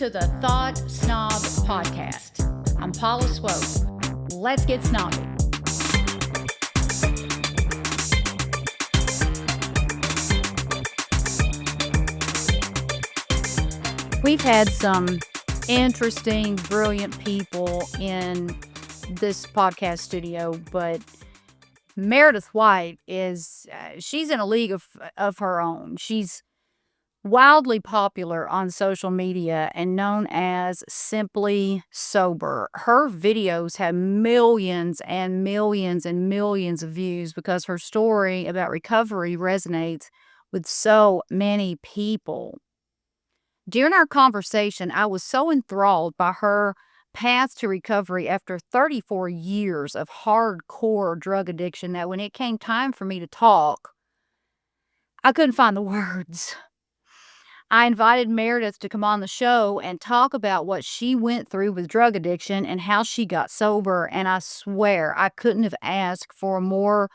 to the Thought Snob Podcast. I'm Paula Swope. Let's get snobby. We've had some interesting, brilliant people in this podcast studio, but Meredith White is, she's in a league of her own. She's wildly popular on social media and known as Simply Sober. Her videos have millions and millions and millions of views because her story about recovery resonates with so many people. During our conversation, I was so enthralled by her path to recovery after 34 years of hardcore drug addiction that when it came time for me to talk, I couldn't find the words. I invited Meredith to come on the show and talk about what she went through with drug addiction and how she got sober, and I swear I couldn't have asked for a more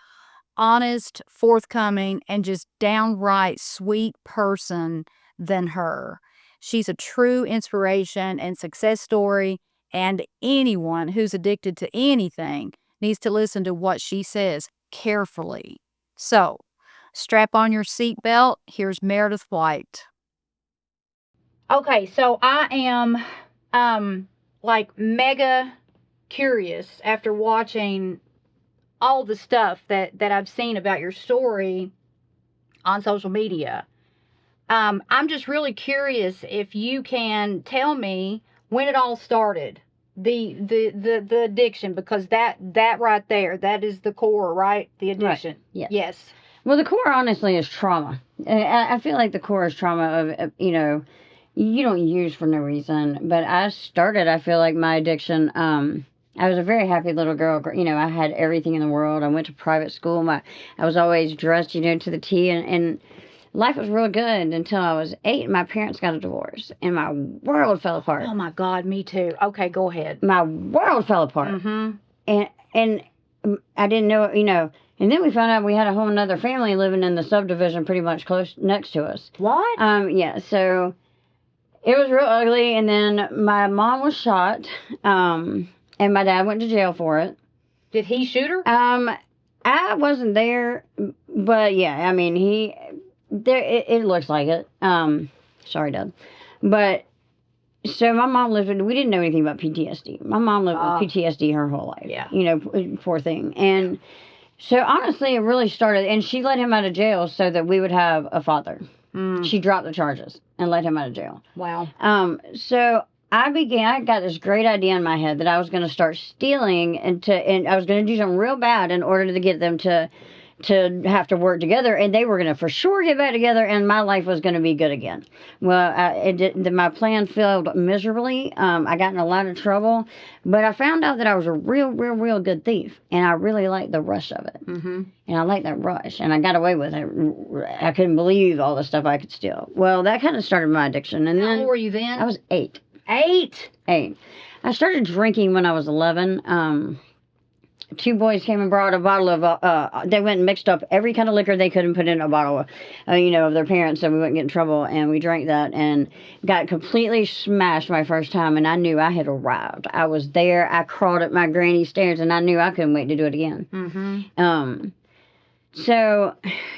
honest, forthcoming, and just downright sweet person than her. She's a true inspiration and success story, and anyone who's addicted to anything needs to listen to what she says carefully. So, strap on your seatbelt. Here's Meredith White. Okay, so I am mega curious after watching all the stuff that I've seen about your story on social media. I'm just really curious if you can tell me when it all started, the addiction, because that right there, that is the core, right? The addiction. Right. Yes. Well, the core, honestly, is trauma. I feel like the core is trauma of, you don't use for no reason. But I feel like my addiction, I was a very happy little girl. I had everything in the world. I went to private school. I was always dressed, to the T, and life was real good until I was 8. My parents got a divorce, and my world fell apart. Oh, my God, me too. Okay, go ahead. My world fell apart. Mm-hmm. And I didn't know, and then we found out we had a whole other family living in the subdivision pretty much close next to us. What? Yeah, so it was real ugly, and then my mom was shot, and my dad went to jail for it. Did he shoot her? I wasn't there, but yeah, it looks like it. Sorry, Dad. But, so my mom we didn't know anything about PTSD. My mom lived with PTSD her whole life. Yeah. Poor thing. And so, honestly, it really started, and she let him out of jail so that we would have a father. She dropped the charges and let him out of jail. Wow. So I got this great idea in my head that I was going to start stealing and I was going to do something real bad in order to get them to have to work together, and they were going to for sure get back together, and my life was going to be good again. Well, my plan failed miserably. I got in a lot of trouble, but I found out that I was a real, real, real good thief, and I really liked the rush of it. Mm-hmm. And I liked that rush, and I got away with it. I couldn't believe all the stuff I could steal. Well, that kind of started my addiction. And How then old were you then? I was 8. 8? 8. I started drinking when I was 11. 2 boys came and brought a bottle of, they went and mixed up every kind of liquor they could and put in a bottle, of their parents so we wouldn't get in trouble. And we drank that and got completely smashed my first time. And I knew I had arrived. I was there. I crawled up my granny's stairs and I knew I couldn't wait to do it again. Mm-hmm. So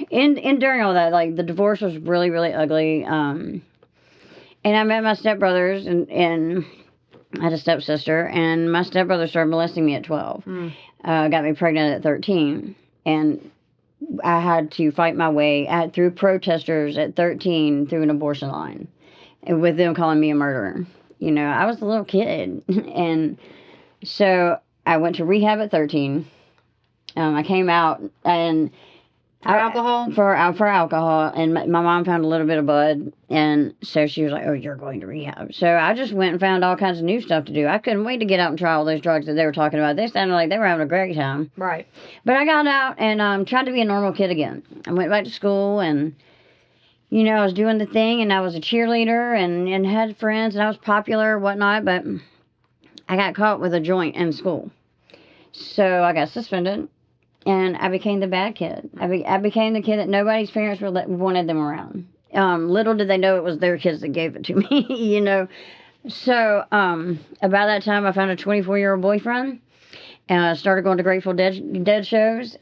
during all that, the divorce was really, really ugly. And I met my stepbrothers and I had a stepsister, and my stepbrother started molesting me at 12. Got me pregnant at 13, and I had to fight my way through protesters at 13 through an abortion line, and with them calling me a murderer. I was a little kid, and so I went to rehab at 13. I came out and For alcohol? For alcohol, and my mom found a little bit of bud, and so she was like, "Oh, you're going to rehab." So I just went and found all kinds of new stuff to do. I couldn't wait to get out and try all those drugs that they were talking about. They sounded like they were having a great time. Right. But I got out and tried to be a normal kid again. I went back to school, and I was doing the thing, and I was a cheerleader and had friends, and I was popular and whatnot, but I got caught with a joint in school. So I got suspended. And I became the bad kid. I became the kid that nobody's parents wanted them around. Little did they know it was their kids that gave it to me, So, about that time, I found a 24-year-old boyfriend, and I started going to Grateful Dead shows.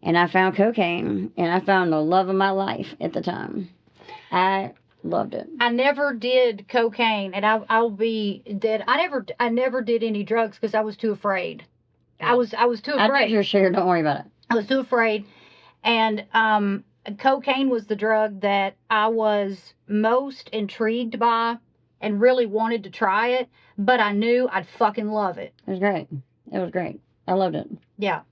And I found cocaine, and I found the love of my life at the time. I loved it. I never did cocaine, and I'll be dead. I never did any drugs because I was too afraid. I was too afraid. I did your share. Don't worry about it. I was too afraid, and cocaine was the drug that I was most intrigued by, and really wanted to try it. But I knew I'd fucking love it. It was great. It was great. I loved it. Yeah.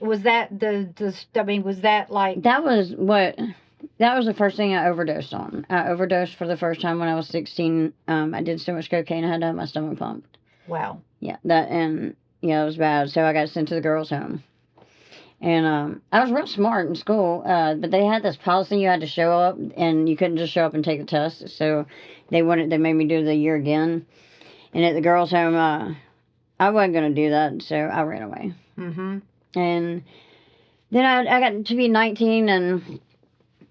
Was that was that like... That was the first thing I overdosed on. I overdosed for the first time when I was 16. I did so much cocaine, I had to have my stomach pumped. Wow. Yeah, it was bad. So I got sent to the girls' home. And I was real smart in school, but they had this policy you had to show up, and you couldn't just show up and take the test. So they made me do the year again. And at the girls' home, I wasn't going to do that, so I ran away. Mm-hmm. And then I got to be 19, and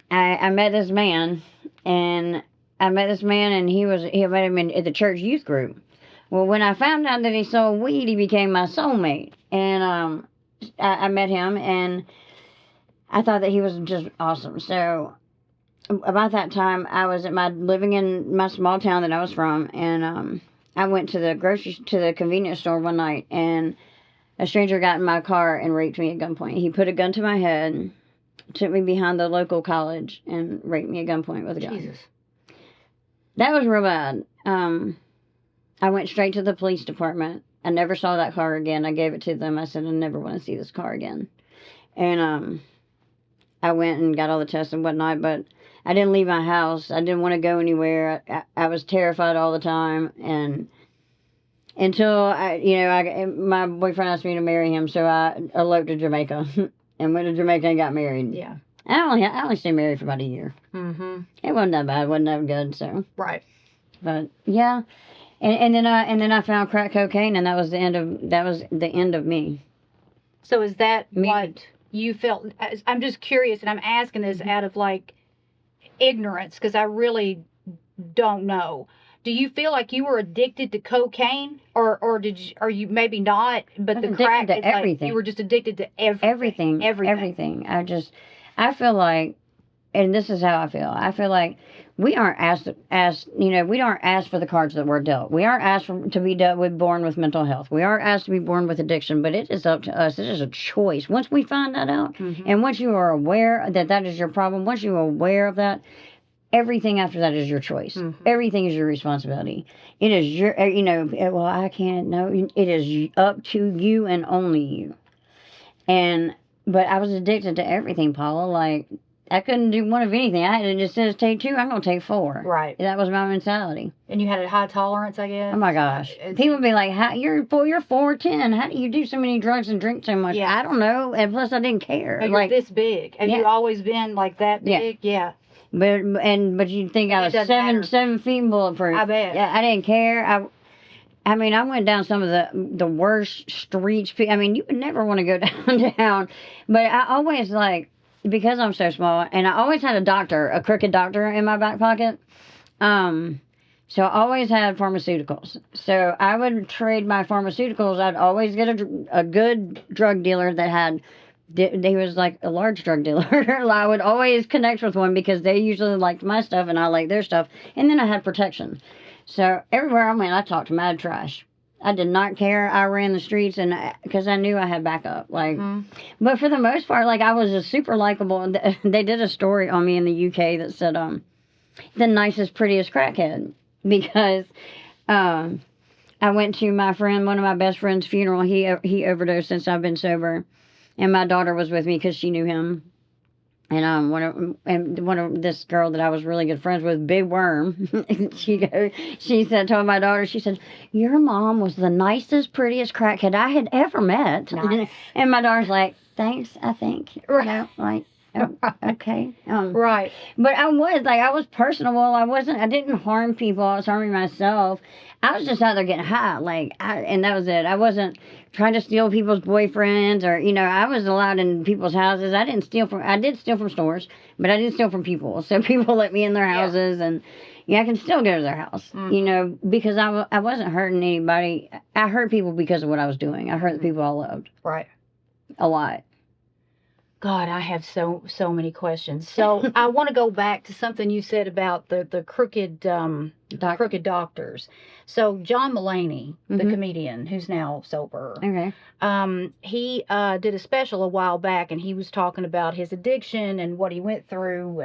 I met this man, and I met him at the church youth group. Well, when I found out that he sold weed, he became my soulmate. And I met him, and I thought that he was just awesome. So about that time, I was living in my small town that I was from, and I went to the convenience store one night, and a stranger got in my car and raped me at gunpoint. He put a gun to my head, took me behind the local college, and raped me at gunpoint with a gun. Jesus. That was real bad. I went straight to the police department. I never saw that car again. I gave it to them. I said, I never want to see this car again. And I went and got all the tests and whatnot, but I didn't leave my house. I didn't want to go anywhere. I was terrified all the time, and until my boyfriend asked me to marry him, so I eloped to Jamaica and went to Jamaica and got married. Yeah. I only stayed married for about a year. Mm-hmm. It wasn't that bad. It wasn't that good. So. Right. But yeah, and then I found crack cocaine, and that was the end of me. So is that what you felt? I'm just curious, and I'm asking this out of like ignorance, because I really don't know. Do you feel like you were addicted to cocaine, or are you maybe not? But the crack, to everything. Like you were just addicted to everything. I feel like, and this is how I feel. I feel like we aren't asked. We aren't asked for the cards that we're dealt. We aren't asked to be born with mental health. We aren't asked to be born with addiction. But it is up to us. It is a choice. Once we find that out, and once you are aware that is your problem, once you are aware of that, everything after that is your choice. Everything is your responsibility. It is your, well, I can't know. It is up to you and only you. But I was addicted to everything, Paula. Like, I couldn't do one of anything. I had to just instead of take 2, I'm going to take 4. Right. That was my mentality. And you had a high tolerance, I guess? Oh, my gosh. People would be like, you're 4'10". How do you do so many drugs and drink so much? Yeah. I don't know. And plus, I didn't care. You're like this big. Have you always been like that big? Yeah. But you'd think I was 7 feet and bulletproof. I bet. Yeah, I didn't care. I mean, I went down some of the worst streets. I mean, you would never want to go down. But I always, because I'm so small, and I always had a crooked doctor in my back pocket. So I always had pharmaceuticals. So I would trade my pharmaceuticals. I'd always get a good drug dealer that had... He was like a large drug dealer. I would always connect with one because they usually liked my stuff and I liked their stuff. And then I had protection. So everywhere I went, I talked mad trash. I did not care. I ran the streets and because I knew I had backup. But for the most part, I was a super likable. They did a story on me in the UK that said, the nicest, prettiest crackhead, because I went to one of my best friend's funeral. He overdosed since I've been sober. And my daughter was with me because she knew him. And one of this girl that I was really good friends with, Big Worm, told my daughter, she said, your mom was the nicest, prettiest crackhead I had ever met. Nice. And my daughter's like, thanks, I think. Right. Okay. Right. But I was personable. I didn't harm people. I was harming myself. I was just out there getting high. And that was it. I wasn't trying to steal people's boyfriends or, I was allowed in people's houses. I did steal from stores, but I didn't steal from people. So people let me in their houses and, Yeah, I can still go to their house, you know, because I wasn't hurting anybody. I hurt people because of what I was doing. I hurt the people I loved. Right. A lot. God, I have so many questions. So I want to go back to something you said about the crooked crooked doctors. So John Mulaney, the comedian who's now sober, Okay. he did a special a while back, and he was talking about his addiction and what he went through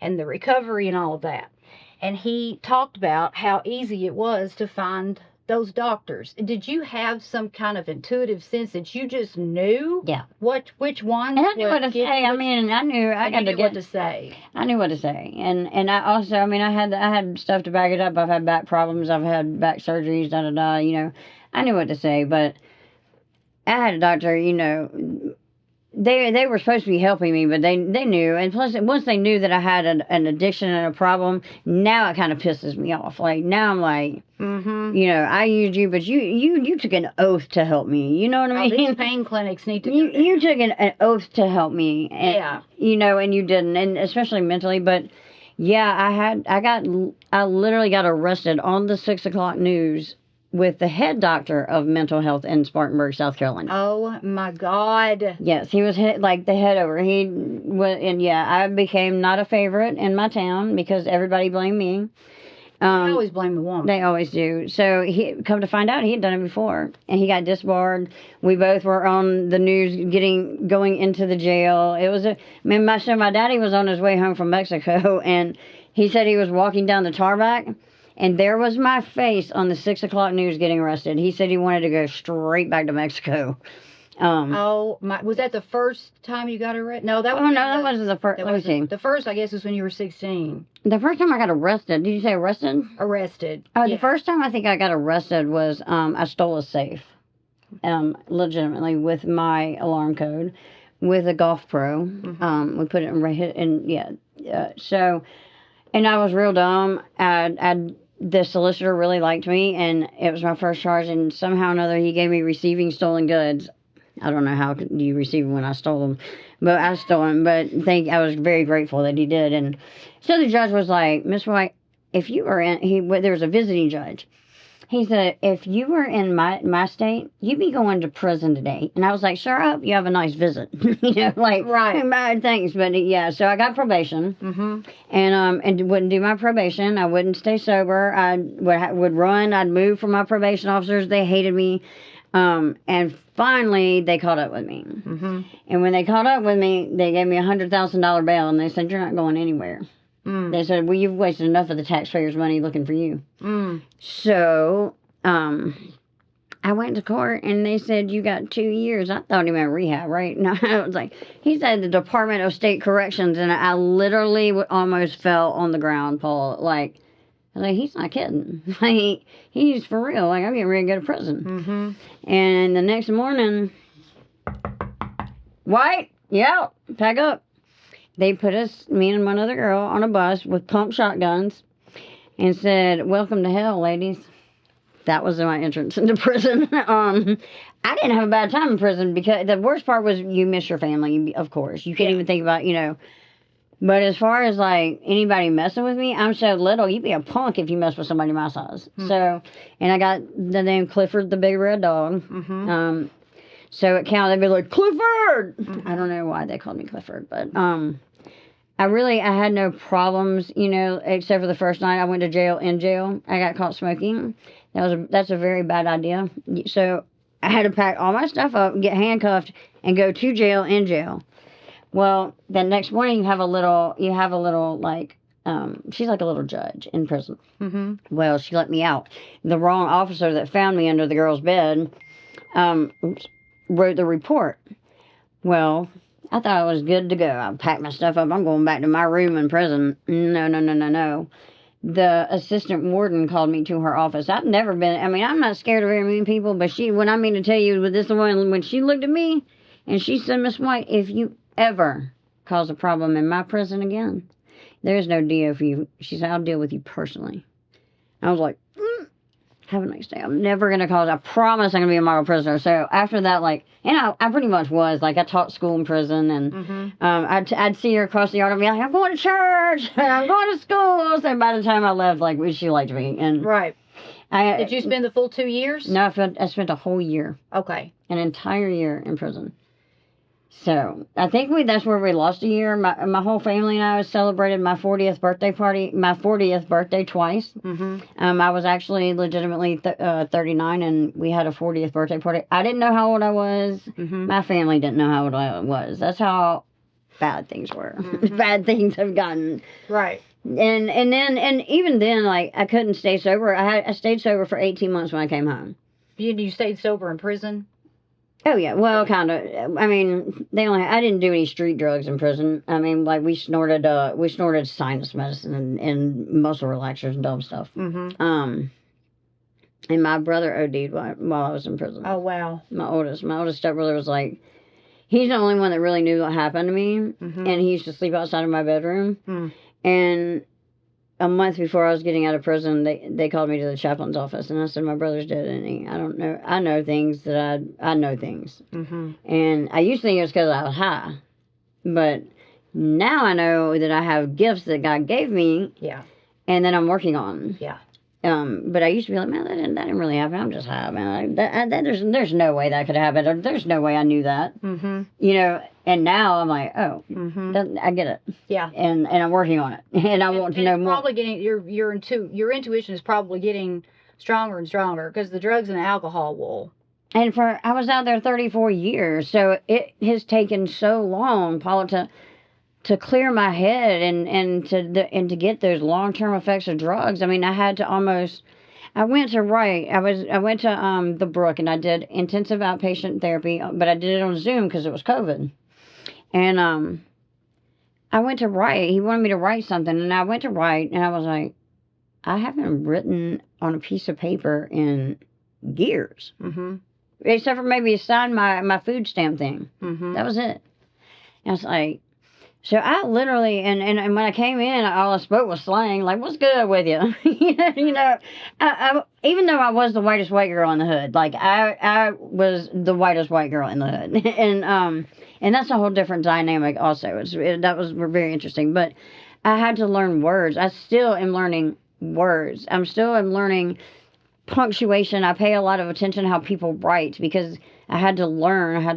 and the recovery and all of that. And he talked about how easy it was to find those doctors. Did you have some kind of intuitive sense that you just knew? Yeah. Which ones? And I knew what to say. I mean, I knew I got to get what to say. I knew what to say, and I also, I mean, I had stuff to back it up. I've had back problems. I've had back surgeries. Da da da. You know, I knew what to say, but I had a doctor. You know, they were supposed to be helping me, but they knew, and plus once they knew that I had an addiction and a problem, now it kind of pisses me off. Like now I'm like, you know, I used you, but you took an oath to help me. You know what I mean? These pain clinics need to. You took an oath to help me, and, yeah. You know, and you didn't, and especially mentally. But yeah, I literally got arrested on the 6 o'clock news with the head doctor of mental health in Spartanburg, South Carolina. Oh my God. Yes, he was like the head over. He was, and yeah, I became not a favorite in my town because everybody blamed me. They always blame the woman. They always do. So he come to find out he had done it before, and he got disbarred. We both were on the news, going into the jail. It was my daddy was on his way home from Mexico, and he said he was walking down the tarmac. And there was my face on the 6 o'clock news getting arrested. He said he wanted to go straight back to Mexico. Oh my! Was that the first time you got arrested? No, that was. Oh no, that wasn't the first. Let me see. The first, I guess, was when you were 16. The first time I got arrested. Did you say arrested? Arrested. Oh, yeah. The first time I think I got arrested was I stole a safe, legitimately with my alarm code, with a Golf Pro. We put it so, and I was real dumb. The solicitor really liked me, and it was my first charge, and somehow or another he gave me receiving stolen goods. I don't know how you receive them when I stole them, but I stole them. But I was very grateful that he did. And so the judge was like, Miss White, if you were there was a visiting judge. He said, if you were in my state, you'd be going to prison today. And I was like, sure, I hope you have a nice visit. You know, like, right. Thanks. But yeah, so I got probation. And wouldn't do my probation. I wouldn't stay sober. I would run. I'd move from my probation officers. They hated me. And finally, they caught up with me. And when they caught up with me, they gave me $100,000 bail. And they said, you're not going anywhere. They said, well, you've wasted enough of the taxpayers' money looking for you. So, I went to court, and they said, you got 2 years. I thought he meant rehab, right? No, I was like, he said the Department of State Corrections, and I literally almost fell on the ground, Paul. Like, I was like, he's not kidding. Like, he's for real. Like, I'm getting ready to go to prison. And the next morning, White, yeah, pack up. They put me and one other girl on a bus with pump shotguns and said, welcome to hell, ladies. That was my entrance into prison. I didn't have a bad time in prison because the worst part was you miss your family, of course. You can't even think about, you know. But as far as, like, anybody messing with me, I'm so little, you'd be a punk if you mess with somebody my size. So, and I got the name Clifford the Big Red Dog. So it counted. They'd be like, Clifford! I don't know why they called me Clifford, but I had no problems, you know, except for the first night I went to jail. In jail, I got caught smoking. That's a very bad idea. So I had to pack all my stuff up, get handcuffed, and go to jail. In jail. Well, the next morning you have a little like, she's like a little judge in prison. Well, she let me out. The wrong officer that found me under the girl's bed, wrote the report. Well, I thought I was good to go. I packed my stuff up. I'm going back to my room in prison. No. The assistant warden called me to her office. I've never been, I mean, I'm not scared of very many people, but when I mean to tell you, with this one, when she looked at me and she said, Miss White, if you ever cause a problem in my prison again, there's no deal for you. She said, I'll deal with you personally. I was like, have a nice day. I'm never going to college. I promise I'm going to be a model prisoner. So after that, like, and I pretty much was. Like, I taught school in prison, and I'd see her across the yard and be like, I'm going to church, and I'm going to school. So by the time I left, like, she liked me. And Right. Did you spend the full 2 years? No, I spent a whole year. Okay. An entire year in prison. So I think that's where we lost a year. My whole family and I celebrated my 40th birthday party, my 40th birthday twice. I was actually legitimately 39, and we had a 40th birthday party. I didn't know how old I was. My family didn't know how old I was. That's how bad things were. Bad things have gotten. Right. And even then, like, I couldn't stay sober. I stayed sober for 18 months when I came home. You stayed sober in prison? Oh, yeah. Well, kind of. I mean, I didn't do any street drugs in prison. I mean, like, we snorted sinus medicine and muscle relaxers and dumb stuff. And my brother OD'd while I was in prison. Oh, wow. My oldest stepbrother was like, he's the only one that really knew what happened to me. And he used to sleep outside of my bedroom. And a month before I was getting out of prison, they called me to the chaplain's office, and I said, my brother's dead, and I don't know. I know things that I know things. And I used to think it was because I was high. But now I know that I have gifts that God gave me. Yeah. And that I'm working on. Yeah. But I used to be like, man, that didn't really happen. I'm just high, man. There's no way that could happen. Or there's no way I knew that. You know, and now I'm like, oh, I get it. Yeah. And I'm working on it. And I want to know more. Probably getting your intuition is probably getting stronger and stronger because the drugs and the alcohol will. And I was out there 34 years, so it has taken so long, Paula, to clear my head and to get those long-term effects of drugs. I mean, I went to the Brook, and I did intensive outpatient therapy, but I did it on Zoom because it was COVID. And I went to write. He wanted me to write something, and I went to write, and I was like, I haven't written on a piece of paper in years. Except for maybe sign my food stamp thing. That was it. And I was like, so I literally, and when I came in, all I spoke was slang, like, what's good with you? You know, I even though I was the whitest white girl in the hood, like, I was the whitest white girl in the hood. And that's a whole different dynamic also. That was very interesting. But I had to learn words. I still am learning words. I'm learning punctuation. I pay a lot of attention to how people write because I had to learn how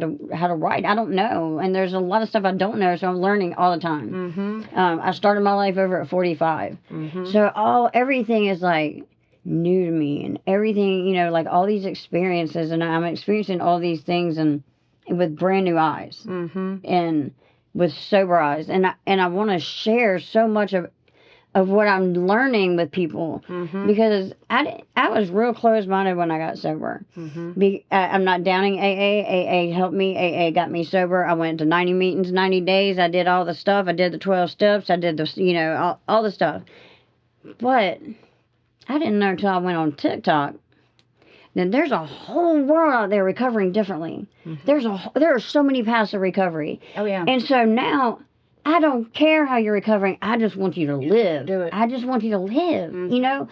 to write. I don't know, and there's a lot of stuff I don't know, so I'm learning all the time. I started my life over at 45, so everything is like new to me, and everything, you know, like all these experiences, and I'm experiencing all these things and with brand new eyes, and with sober eyes, and I want to share so much of what I'm learning with people because I was real closed-minded when I got sober. I'm not downing AA. AA helped me. AA got me sober. I went to 90 meetings, 90 days. I did all the stuff. I did the 12 steps. I did the, you know, all the stuff. But I didn't know until I went on TikTok that there's a whole world out there recovering differently. There are so many paths of recovery. Oh, yeah. And so now I don't care how you're recovering. I just want you to live. Do it. I just want you to live, you know?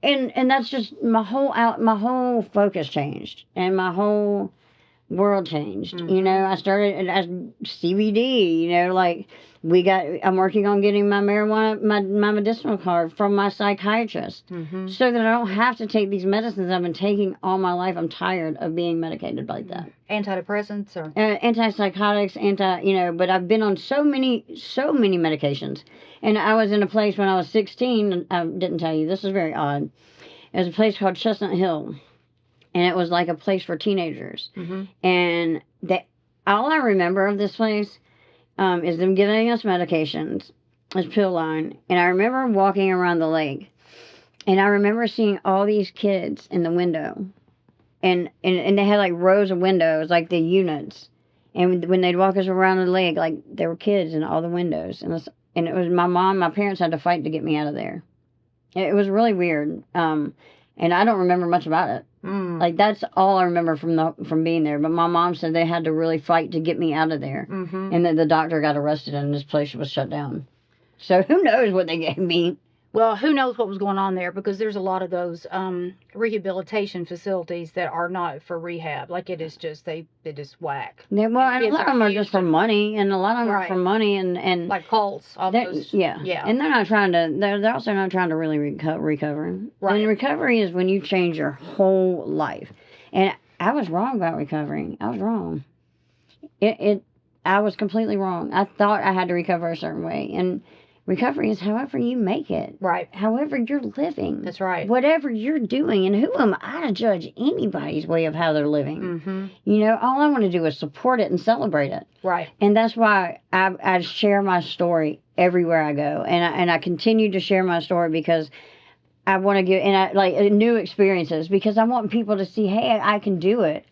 And that's just my whole focus changed and my whole world changed. You know, I started as CBD, you know, like I'm working on getting my marijuana, my medicinal card from my psychiatrist so that I don't have to take these medicines I've been taking all my life. I'm tired of being medicated like that. Antidepressants or? Antipsychotics, you know, but I've been on so many medications. And I was in a place when I was 16, I didn't tell you, this is very odd. It was a place called Chestnut Hill. And it was like a place for teenagers. And all I remember of this place is them giving us medications, this pill line. And I remember walking around the lake. And I remember seeing all these kids in the window. And they had like rows of windows, like the units. And when they'd walk us around the lake, like there were kids in all the windows. And it was my parents had to fight to get me out of there. It was really weird. And I don't remember much about it. Like that's all I remember from being there. But my mom said they had to really fight to get me out of there. And then the doctor got arrested and this place was shut down. So who knows what they gave me. Well, who knows what was going on there, because there's a lot of those rehabilitation facilities that are not for rehab. Like, it is just, they just whack. Yeah, well, and a Kids lot are of them are used just for to, money, and a lot of them are right, for money, and like cults almost. yeah, Yeah. and they're not trying to. They're also not trying to really recover. Right. And recovery is when you change your whole life. And I was wrong about recovering. I was wrong. I was completely wrong. I thought I had to recover a certain way, and recovery is however you make it. Right. However you're living. That's right. Whatever you're doing, and who am I to judge anybody's way of how they're living? Mm-hmm. You know, all I want to do is support it and celebrate it. Right. And that's why I share my story everywhere I go, and I continue to share my story because I want to give new experiences, because I want people to see, hey, I can do it.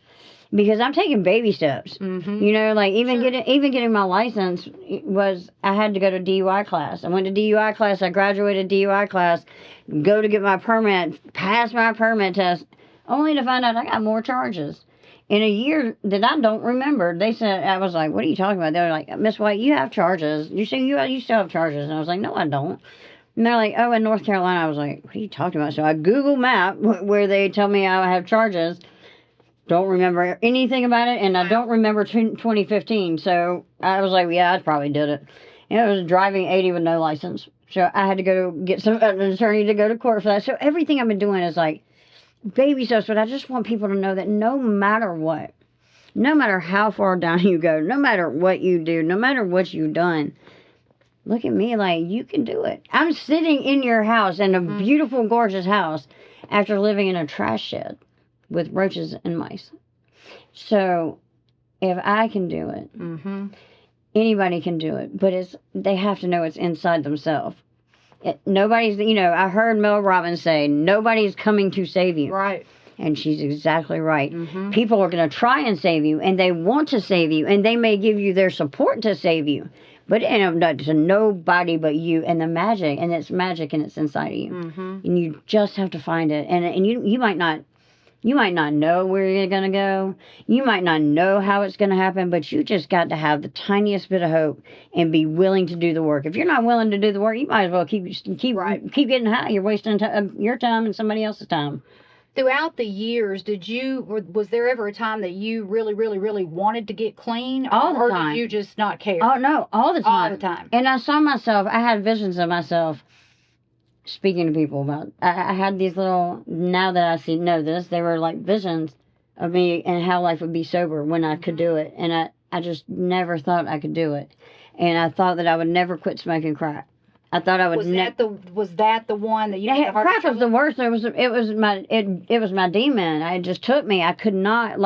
Because I'm taking baby steps. Mm-hmm. You know, like even Sure. getting my license was, I had to go to DUI class. I went to DUI class. I graduated DUI class. Go to get my permit. Pass my permit test. Only to find out I got more charges in a year that I don't remember. They said, I was like, what are you talking about? They were like, Miss White, you have charges. You say you still have charges. And I was like, no, I don't. And they're like, oh, in North Carolina. I was like, what are you talking about? So I Google map where they tell me I have charges. Don't remember anything about it, and I don't remember 2015. So I was like, yeah, I probably did it. And it was driving 80 with no license. So I had to go get an attorney to go to court for that. So everything I've been doing is like baby steps, but I just want people to know that no matter what, no matter how far down you go, no matter what you do, no matter what you've done, look at me, like, you can do it. I'm sitting in your house, in a beautiful, gorgeous house, after living in a trash shed with roaches and mice. So if I can do it, anybody can do it. But they have to know it's inside themselves. Nobody's, I heard Mel Robbins say, nobody's coming to save you. Right. And she's exactly right. People are going to try and save you, and they want to save you, and they may give you their support to save you. But to nobody but you, and the magic, and it's magic, and it's inside of you. And you just have to find it. And you might not know where you're going to go. You might not know how it's going to happen, but you just got to have the tiniest bit of hope and be willing to do the work. If you're not willing to do the work, you might as well keep getting high. You're wasting your time and somebody else's time. Throughout the years, was there ever a time that you really, really, really wanted to get clean? All the time. Or did you just not care? Oh, no, all the time. All the time. And I saw myself, I had visions of myself speaking to people about, I had these little, now that I know this, they were like visions of me and how life would be sober when I could do it. And I just never thought I could do it. And I thought that I would never quit smoking crack. I thought I would never. Was that the one that you had the hardest crack was the worst. It was my demon. It just took me. I could not,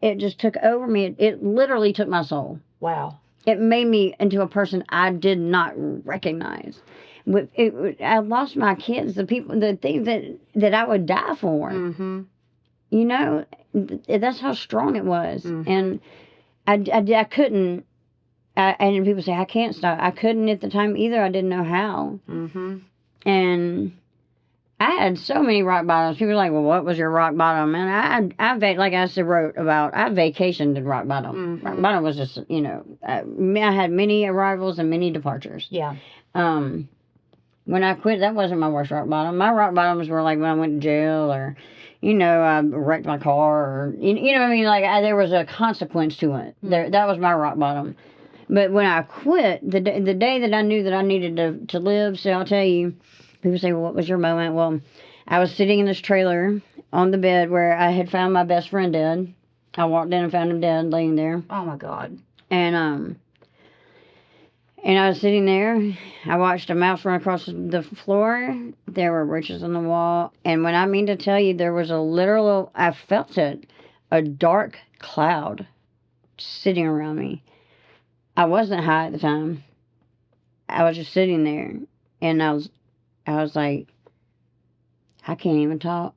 it just took over me. It literally took my soul. Wow. It made me into a person I did not recognize. I lost my kids, the things that I would die for. You know, that's how strong it was. And I couldn't. And people say, I can't stop. I couldn't at the time either. I didn't know how. And I had so many rock bottoms. People were like, well, what was your rock bottom? And I vacationed in rock bottom. Rock bottom was just, I had many arrivals and many departures. Yeah. When I quit, that wasn't my worst rock bottom. My rock bottoms were like when I went to jail, or, I wrecked my car, or, you know what I mean? Like, there was a consequence to it. That was my rock bottom. But when I quit, the day that I knew that I needed to live, so I'll tell you, people say, well, what was your moment? Well, I was sitting in this trailer on the bed where I had found my best friend dead. I walked in and found him dead, laying there. Oh, my God. And I was sitting there. I watched a mouse run across the floor. There were roaches on the wall. And when I mean to tell you, there was I felt it, a dark cloud sitting around me. I wasn't high at the time. I was just sitting there. And I was like, I can't even talk.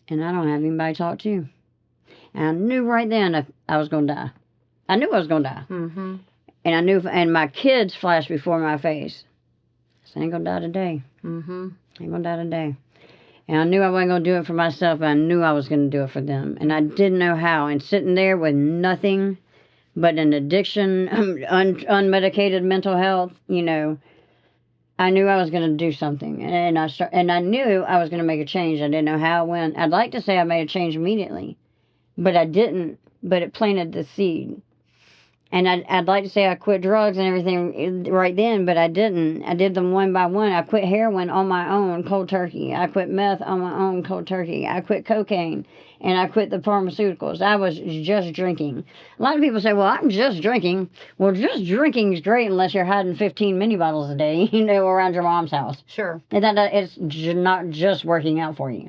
And I don't have anybody to talk to. And I knew right then I was going to die. I knew I was going to die. And I knew, and my kids flashed before my face. I said, I ain't going to die today. I ain't going to die today. And I knew I wasn't going to do it for myself, but I knew I was going to do it for them. And I didn't know how. And sitting there with nothing but an addiction, unmedicated mental health, I knew I was going to do something, and I knew I was going to make a change. I didn't know how, when. I'd like to say I made a change immediately, but I didn't. But it planted the seed. And I'd like to say I quit drugs and everything right then, but I didn't. I did them one by one. I quit heroin on my own, cold turkey. I quit meth on my own, cold turkey. I quit cocaine, and I quit the pharmaceuticals. I was just drinking. A lot of people say, well, I'm just drinking. Well, just drinking is great unless you're hiding 15 mini bottles a day, around your mom's house. Sure. And it's not just working out for you.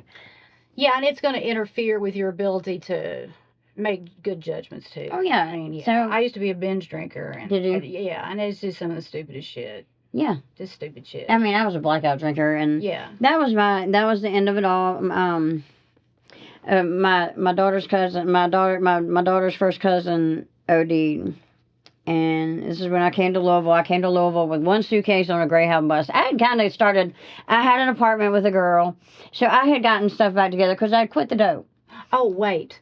Yeah, and it's going to interfere with your ability to make good judgments too. Oh yeah. I mean, yeah. So I used to be a binge drinker. And did you? Yeah, and it's just some of the stupidest shit. Yeah. Just stupid shit. I mean, I was a blackout drinker, and yeah, that was the end of it all. My daughter's cousin, my daughter's first cousin OD'd. And this is when I came to Louisville. I came to Louisville with one suitcase on a Greyhound bus. I had kind of started, I had an apartment with a girl, so I had gotten stuff back together because I had quit the dope. Oh, wait.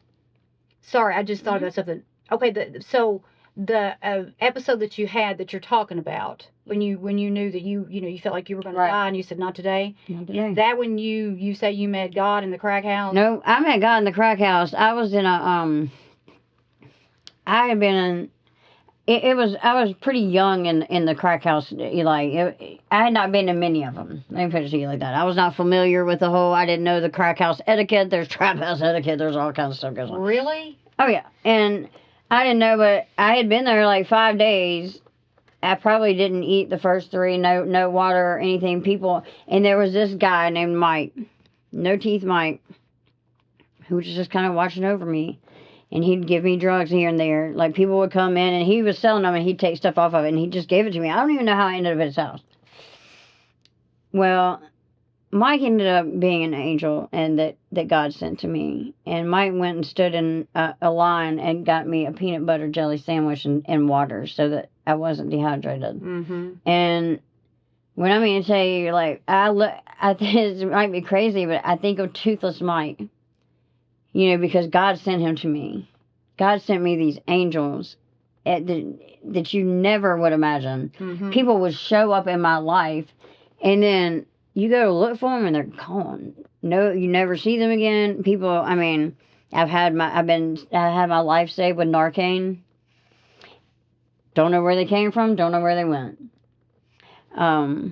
Sorry, I just thought about something. Okay, so the episode that you had that you're talking about, when you knew that you felt like you were going to die, and you said not today. Not today. Is that when you say you met God in the crack house? No, I met God in the crack house. I was in a I had been in. I was pretty young in the crack house, I had not been in many of them. Let me put it to you like that. I was not familiar with the whole. I didn't know the crack house etiquette. There's trap house etiquette. There's all kinds of stuff goes on. Really? Oh yeah, and I didn't know, but I had been there like 5 days. I probably didn't eat the first 3. No water or anything. And there was this guy named Mike, no teeth Mike, who was just kind of watching over me. And he'd give me drugs here and there. Like, people would come in, and he was selling them, and he'd take stuff off of it, and he just gave it to me. I don't even know how I ended up at his house. Well, Mike ended up being an angel, and that God sent to me. And Mike went and stood in a line and got me a peanut butter jelly sandwich and water so that I wasn't dehydrated. Mm-hmm. And when I mean to tell you, I think it might be crazy, but I think of Toothless Mike. Because God sent him to me. God sent me these angels that you never would imagine. Mm-hmm. People would show up in my life, and then you go to look for them, and they're gone. No, you never see them again. People, I mean, I had my life saved with Narcan. Don't know where they came from. Don't know where they went. My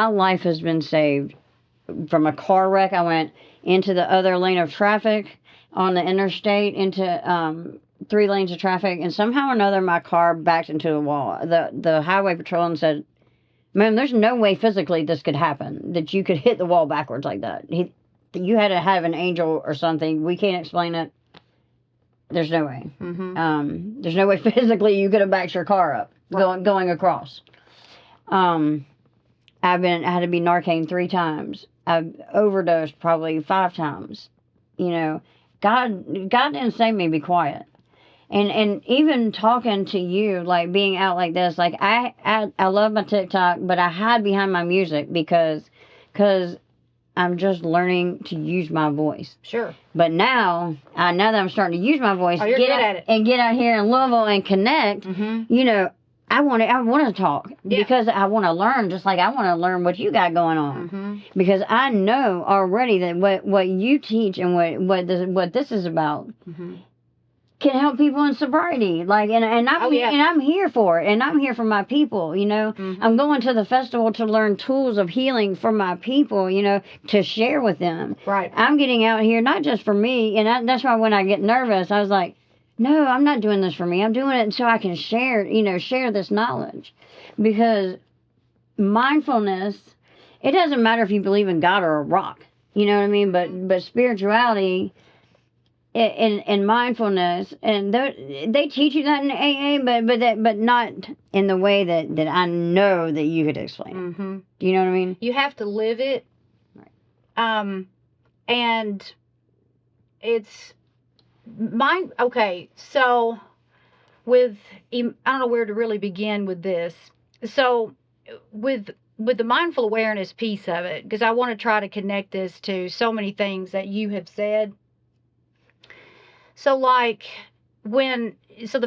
life has been saved from a car wreck. I went into the other lane of traffic on the interstate, into 3 lanes of traffic, and somehow or another my car backed into the wall. The highway patrolman said, "Ma'am, there's no way physically this could happen, that you could hit the wall backwards like that. You had to have an angel or something. We can't explain it. There's no way. Mm-hmm. There's no way physically you could have backed your car up going across." I had to be Narcan 3 times. I've overdosed probably 5 times. God didn't say me be quiet. And even talking to you, like being out like this, like I love my TikTok, but I hide behind my music because I'm just learning to use my voice. Sure. But now that I'm starting to use my voice, you're good at it. And get out here in Louisville and connect, mm-hmm. I want to talk because I want to learn, just like I want to learn what you got going on. Mm-hmm. Because I know already that what you teach and what this is about mm-hmm. can help people in sobriety. And I'm here for it, and I'm here for my people. Mm-hmm. I'm going to the festival to learn tools of healing for my people. To share with them. Right. I'm getting out here not just for me, and that's why when I get nervous, I was like, no, I'm not doing this for me. I'm doing it so I can share this knowledge. Because mindfulness, it doesn't matter if you believe in God or a rock. You know what I mean? But spirituality and mindfulness, and they teach you that in AA, but not in the way that I know that you could explain it. Mm-hmm. Do you know what I mean? You have to live it. Right. And it's... Okay, so I don't know where to really begin with this. So with the mindful awareness piece of it, because I want to try to connect this to so many things that you have said. So the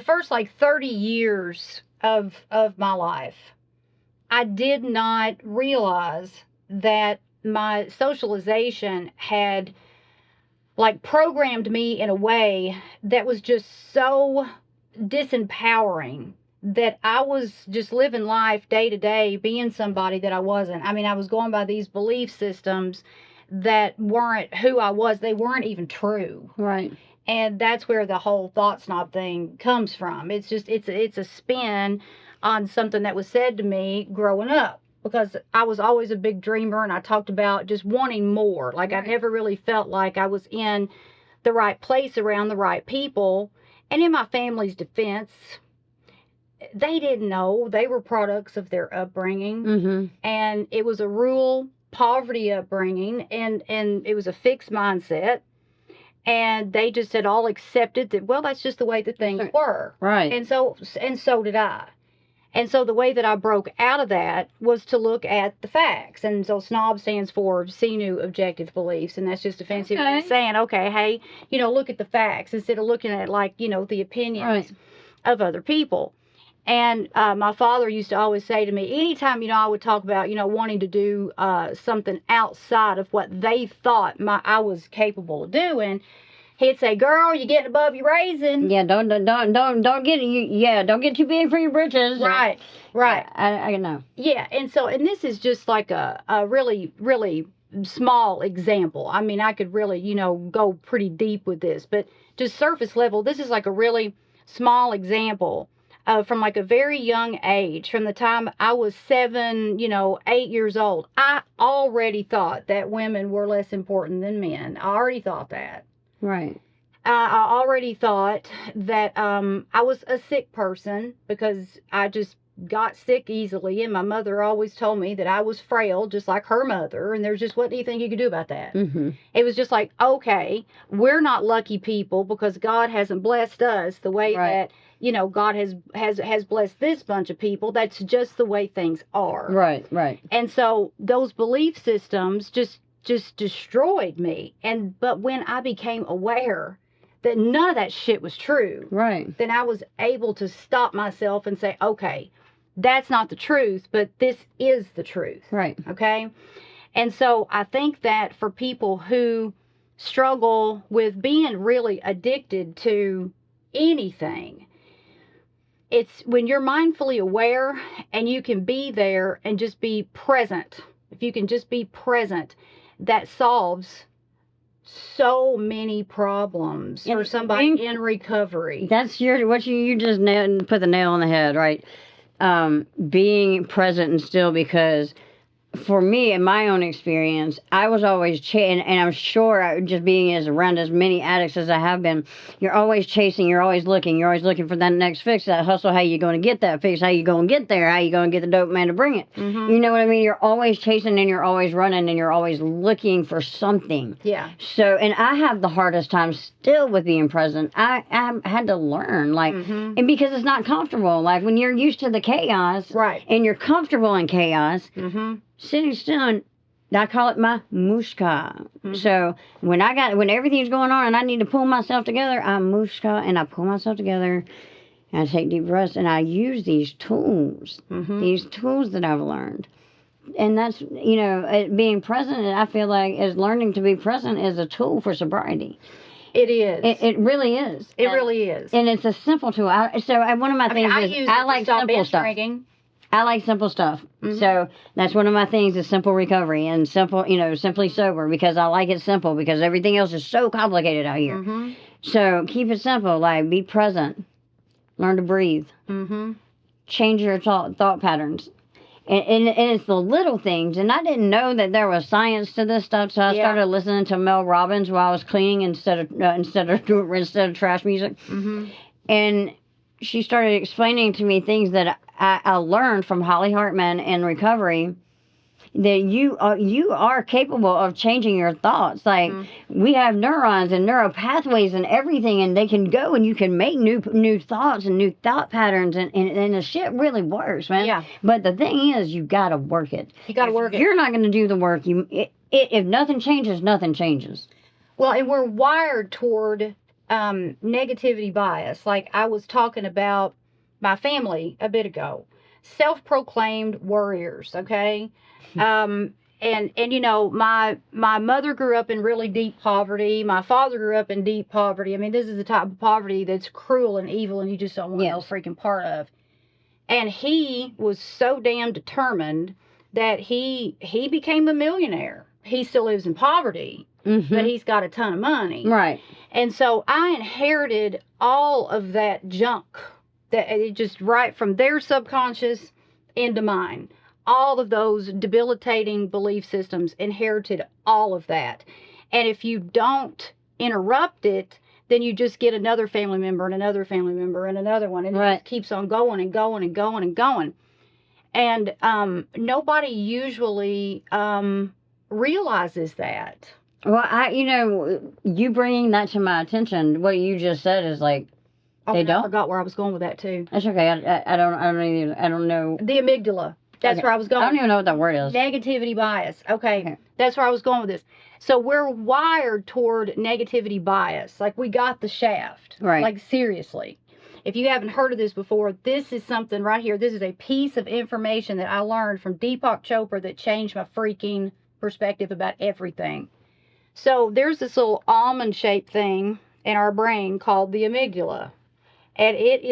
first 30 years of my life, I did not realize that my socialization had like programmed me in a way that was just so disempowering that I was just living life day to day being somebody that I wasn't. I mean, I was going by these belief systems that weren't who I was. They weren't even true. Right. And that's where the whole thought snob thing comes from. It's just it's a spin on something that was said to me growing up, because I was always a big dreamer, and I talked about just wanting more. Like, I never really felt like I was in the right place around the right people. And in my family's defense, they didn't know. They were products of their upbringing. Mm-hmm. And it was a rural poverty upbringing, and it was a fixed mindset. And they just had all accepted that, well, that's just the way that things were. Right. And so did I. And so the way that I broke out of that was to look at the facts. And so SNOB stands for CNU Objective Beliefs. And that's just a fancy way of saying, okay, hey, look at the facts instead of looking at, like, the opinions of other people. And my father used to always say to me, anytime, I would talk about, wanting to do something outside of what they thought I was capable of doing, he'd say, "Girl, you're getting above your raising." Yeah, don't get too big for your britches. Right. I know. Yeah, and this is just like a really, really small example. I mean, I could really, go pretty deep with this, but just surface level, this is like a really small example. From like a very young age, from the time I was 7, 8 years old, I already thought that women were less important than men. I already thought that. Right. I already thought that I was a sick person because I just got sick easily, and my mother always told me that I was frail, just like her mother, and there's just what anything you could do about that. Mm-hmm. It was just like, okay, we're not lucky people because God hasn't blessed us the way that God has blessed this bunch of people. That's just the way things are. Right. And so those belief systems just destroyed me. But when I became aware that none of that shit was true, then I was able to stop myself and say, okay, that's not the truth, but this is the truth. Right. Okay? And so I think that for people who struggle with being really addicted to anything, it's when you're mindfully aware and you can be there and just be present. If you can just be present, that solves so many problems for somebody in recovery. That's you just put the nail on the head, right? Being present and still, because for me, in my own experience, I was always and I'm sure just being around as many addicts as I have been, you're always chasing, you're always looking for that next fix, that hustle. How you going to get that fix? How you going to get there? How you going to get the dope man to bring it? Mm-hmm. You know what I mean? You're always chasing, and you're always running, and you're always looking for something. Yeah. So, and I have the hardest time still with being present. I had to learn, like, and because it's not comfortable. Like when you're used to the chaos, and you're comfortable in chaos. Mm-hmm. Sitting still, I call it my mushka. Mm-hmm. So when everything's going on and I need to pull myself together, I mushka and I pull myself together and I take deep breaths and I use these tools that I've learned. And that's, being present, I feel like is learning to be present is a tool for sobriety. It is. It really is. It really is. And it's a simple tool. One of my things is I like simple stuff. Drinking. I like simple stuff. Mm-hmm. So that's one of my things is simple recovery and simple, simply sober, because I like it simple, because everything else is so complicated out here. Mm-hmm. So keep it simple, like be present, learn to breathe, change your thought patterns. And it's the little things. And I didn't know that there was science to this stuff, so I started listening to Mel Robbins while I was cleaning instead of trash music. Mm-hmm. And she started explaining to me things that I learned from Holly Hartman in recovery, that you are capable of changing your thoughts. Like we have neurons and neural pathways and everything, and they can go and you can make new thoughts and new thought patterns, and the shit really works, man. Yeah. But the thing is, you got to work it. You got to work it. You're not going to do the work. If nothing changes, nothing changes. Well, and we're wired toward negativity bias. Like I was talking about my family a bit ago. self-proclaimed warriors, okay? And you know, my mother grew up in really deep poverty. My father grew up in deep poverty. I mean, this is the type of poverty that's cruel and evil, and you just don't want no freaking part of. And he was so damn determined that he became a millionaire. He still lives in poverty, but he's got a ton of money. Right. And so I inherited all of that junk, that it just right from their subconscious into mine. All of those debilitating belief systems, inherited all of that. And if you don't interrupt it, then you just get another family member and another family member and another one. And it just keeps on going and going and going and going. And nobody usually realizes that. Well, you bringing that to my attention, what you just said is like, they don't. I forgot where I was going with that too. That's okay. I don't know. The amygdala. That's where I was going. I don't even know what that word is. Negativity bias. Okay. That's where I was going with this. So we're wired toward negativity bias. Like, we got the shaft. Right. Like, seriously. If you haven't heard of this before, this is something right here. This is a piece of information that I learned from Deepak Chopra that changed my freaking perspective about everything. So there's this little almond-shaped thing in our brain called the amygdala. And it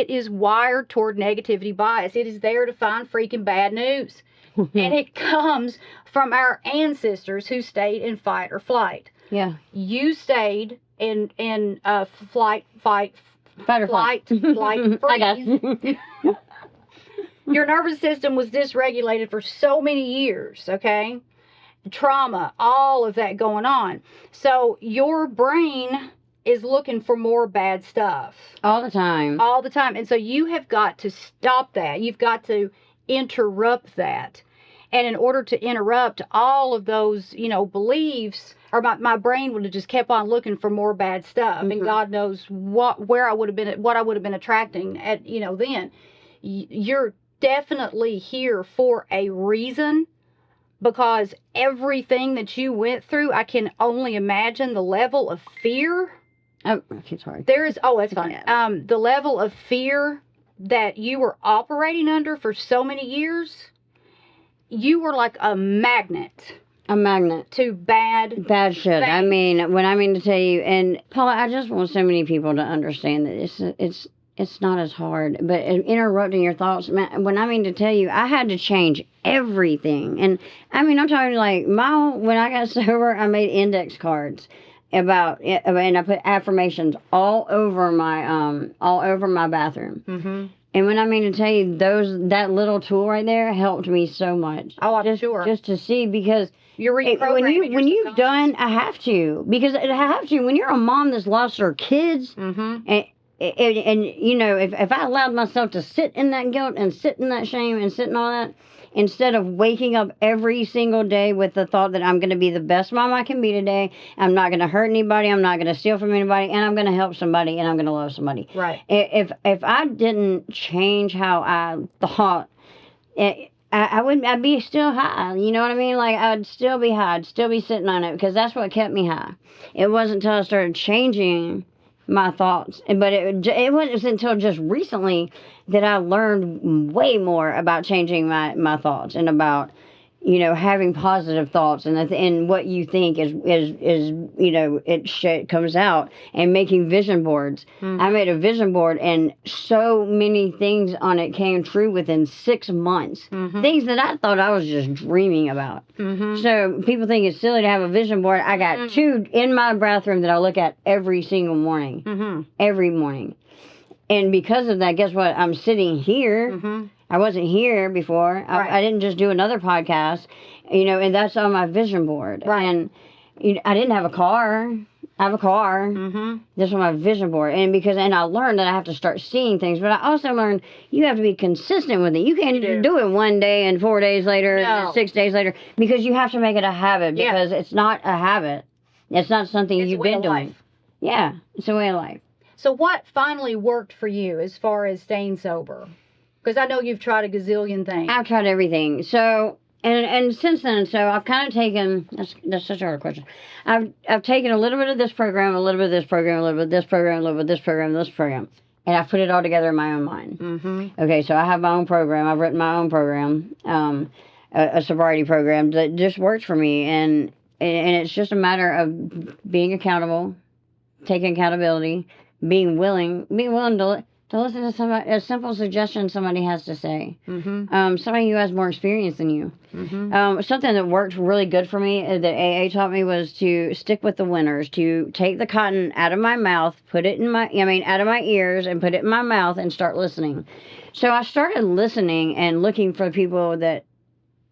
is wired toward negativity bias. It is there to find freaking bad news. And it comes from our ancestors who stayed in fight or flight. Yeah. You stayed in flight, freeze. I guess. Your nervous system was dysregulated for so many years, okay? Trauma, all of that going on. So your brain is looking for more bad stuff. All the time. All the time. And so you have got to stop that. You've got to interrupt that. And in order to interrupt all of those, beliefs, or my brain would have just kept on looking for more bad stuff. And God knows what I would have been attracting at, then. You're definitely here for a reason, because everything that you went through, I can only imagine the level of fear. Oh, I'm sorry. That's fine. The level of fear that you were operating under for so many years, you were like a magnet. A magnet. To bad shit. things. I mean to tell you, and Paula, I just want so many people to understand that it's not as hard, but interrupting your thoughts, man, when I mean to tell you, I had to change everything. And I mean, I'm talking like when I got sober, I made index cards about it, and I put affirmations all over my bathroom. Mm-hmm. And when I mean to tell you, that little tool right there helped me so much. Oh, I'm sure. Just to see, because you're reprogramming when you've done, I have to, because I have to. When you're a mom that's lost her kids, and if I allowed myself to sit in that guilt and sit in that shame and sit in all that, instead of waking up every single day with the thought that I'm going to be the best mom I can be today, I'm not going to hurt anybody, I'm not going to steal from anybody, and I'm going to help somebody, and I'm going to love somebody. Right. If I didn't change how I thought, I'd be still high. You know what I mean? Like, I'd still be high. I'd still be sitting on it, because that's what kept me high. It wasn't until I started changing my thoughts, but it wasn't until just recently that I learned way more about changing my thoughts, and about having positive thoughts, and what you think is it comes out, and making vision boards. Mm-hmm. I made a vision board, and so many things on it came true within 6 months. Mm-hmm. Things that I thought I was just dreaming about. Mm-hmm. So people think it's silly to have a vision board. I got 2 in my bathroom that I look at every single morning. Mm-hmm. Every morning. And because of that, guess what? I'm sitting here. Mm-hmm. I wasn't here before. Right. I didn't just do another podcast, and that's on my vision board. Right. And I didn't have a car. I have a car. Mm-hmm. This was my vision board. And I learned that I have to start seeing things, but I also learned you have to be consistent with it. You can't do it one day and 4 days later, 6 days later, because you have to make it a habit, because it's not a habit. It's not something you've been doing. Life. Yeah, it's a way of life. So what finally worked for you as far as staying sober? Because I know you've tried a gazillion things. I've tried everything. So, and since then, so I've kind of taken, that's such a hard question. I've taken a little bit of this program, a little bit of this program, a little bit of this program, a little bit of this program, this program. and I put it all together in my own mind. Mm-hmm. Okay, so I have my own program. I've written my own program, a sobriety program that just works for me, and it's just a matter of being accountable, taking accountability, being willing to listen to somebody, a simple suggestion somebody has to say. Mm-hmm. Somebody who has more experience than you. Mm-hmm. Something that worked really good for me that AA taught me was to stick with the winners, to take the cotton out of my mouth, out of my ears and put it in my mouth and start listening. So I started listening and looking for people that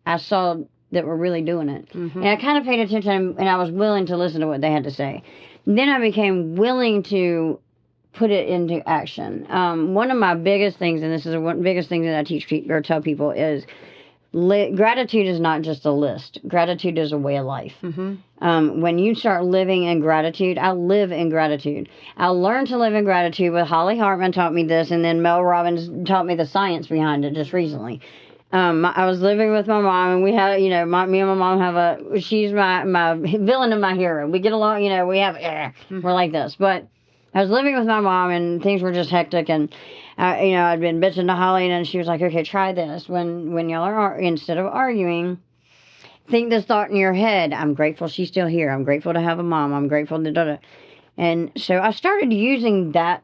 I saw that were really doing it. Mm-hmm. And I kind of paid attention, and I was willing to listen to what they had to say. And then I became willing to put it into action. One of my biggest things, and this is one biggest thing that I teach or tell people, is gratitude is not just a list. Gratitude is a way of life. Mm-hmm. When you start living in gratitude, I live in gratitude. I learned to live in gratitude with Holly Hartman taught me this, and then Mel Robbins taught me the science behind it just recently. I was living with my mom, and we had, me and my mom have she's my villain and my hero. We get along, we have, we're like this. But I was living with my mom, and things were just hectic, and, I'd been bitching to Holly, and then she was like, okay, try this. When y'all are, instead of arguing, think this thought in your head. I'm grateful she's still here. I'm grateful to have a mom. I'm grateful to, and so I started using that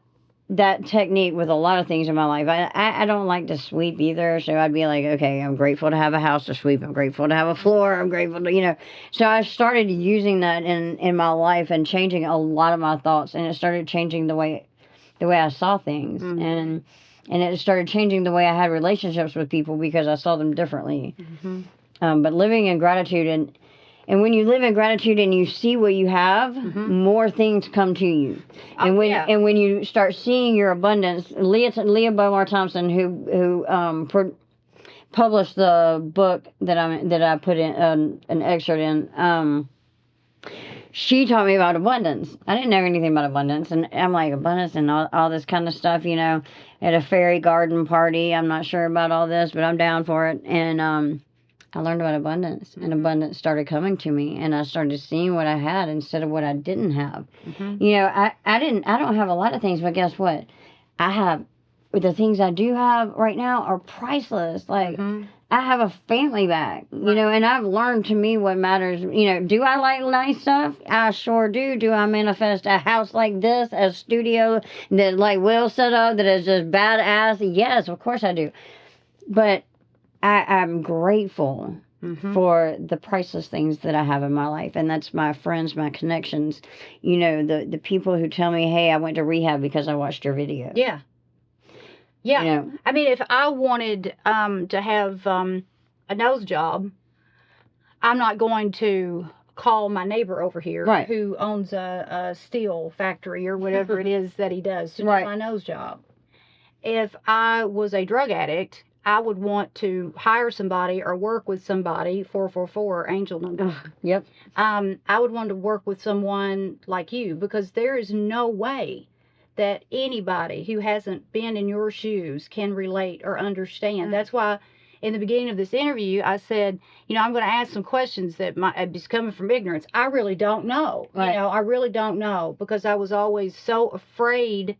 technique with a lot of things in my life. I don't like to sweep either, so I'd be like, okay, I'm grateful to have a house to sweep. I'm grateful to have a floor. I'm grateful to, So I started using that in my life and changing a lot of my thoughts, and it started changing the way I saw things, and it started changing the way I had relationships with people because I saw them differently. Mm-hmm. But living in gratitude and when you live in gratitude and you see what you have, more things come to you. And when you start seeing your abundance, Leah Beaumont Thompson, who published the book that I put in an excerpt in, she taught me about abundance. I didn't know anything about abundance, and I'm like, abundance and all this kind of stuff, at a fairy garden party. I'm not sure about all this, but I'm down for it. And I learned about abundance, and abundance started coming to me, and I started seeing what I had instead of what I didn't have. I don't have a lot of things, but guess what? I have, the things I do have right now are priceless. Like, I have a family back, and I've learned to me what matters. Do I like nice stuff? I sure do. Do I manifest a house like this, a studio that like Will set up that is just badass? Yes, of course I do. But I'm grateful for the priceless things that I have in my life. And that's my friends, my connections, the people who tell me, hey, I went to rehab because I watched your video. Yeah. Yeah. I mean, if I wanted to have a nose job, I'm not going to call my neighbor over here who owns a steel factory or whatever it is that he does to do my nose job. If I was a drug addict, I would want to hire somebody or work with somebody, 444 angel number. Yep. I would want to work with someone like you, because there is no way that anybody who hasn't been in your shoes can relate or understand. That's why in the beginning of this interview, I said, I'm going to ask some questions that might be coming from ignorance. I really don't know. I really don't know, because I was always so afraid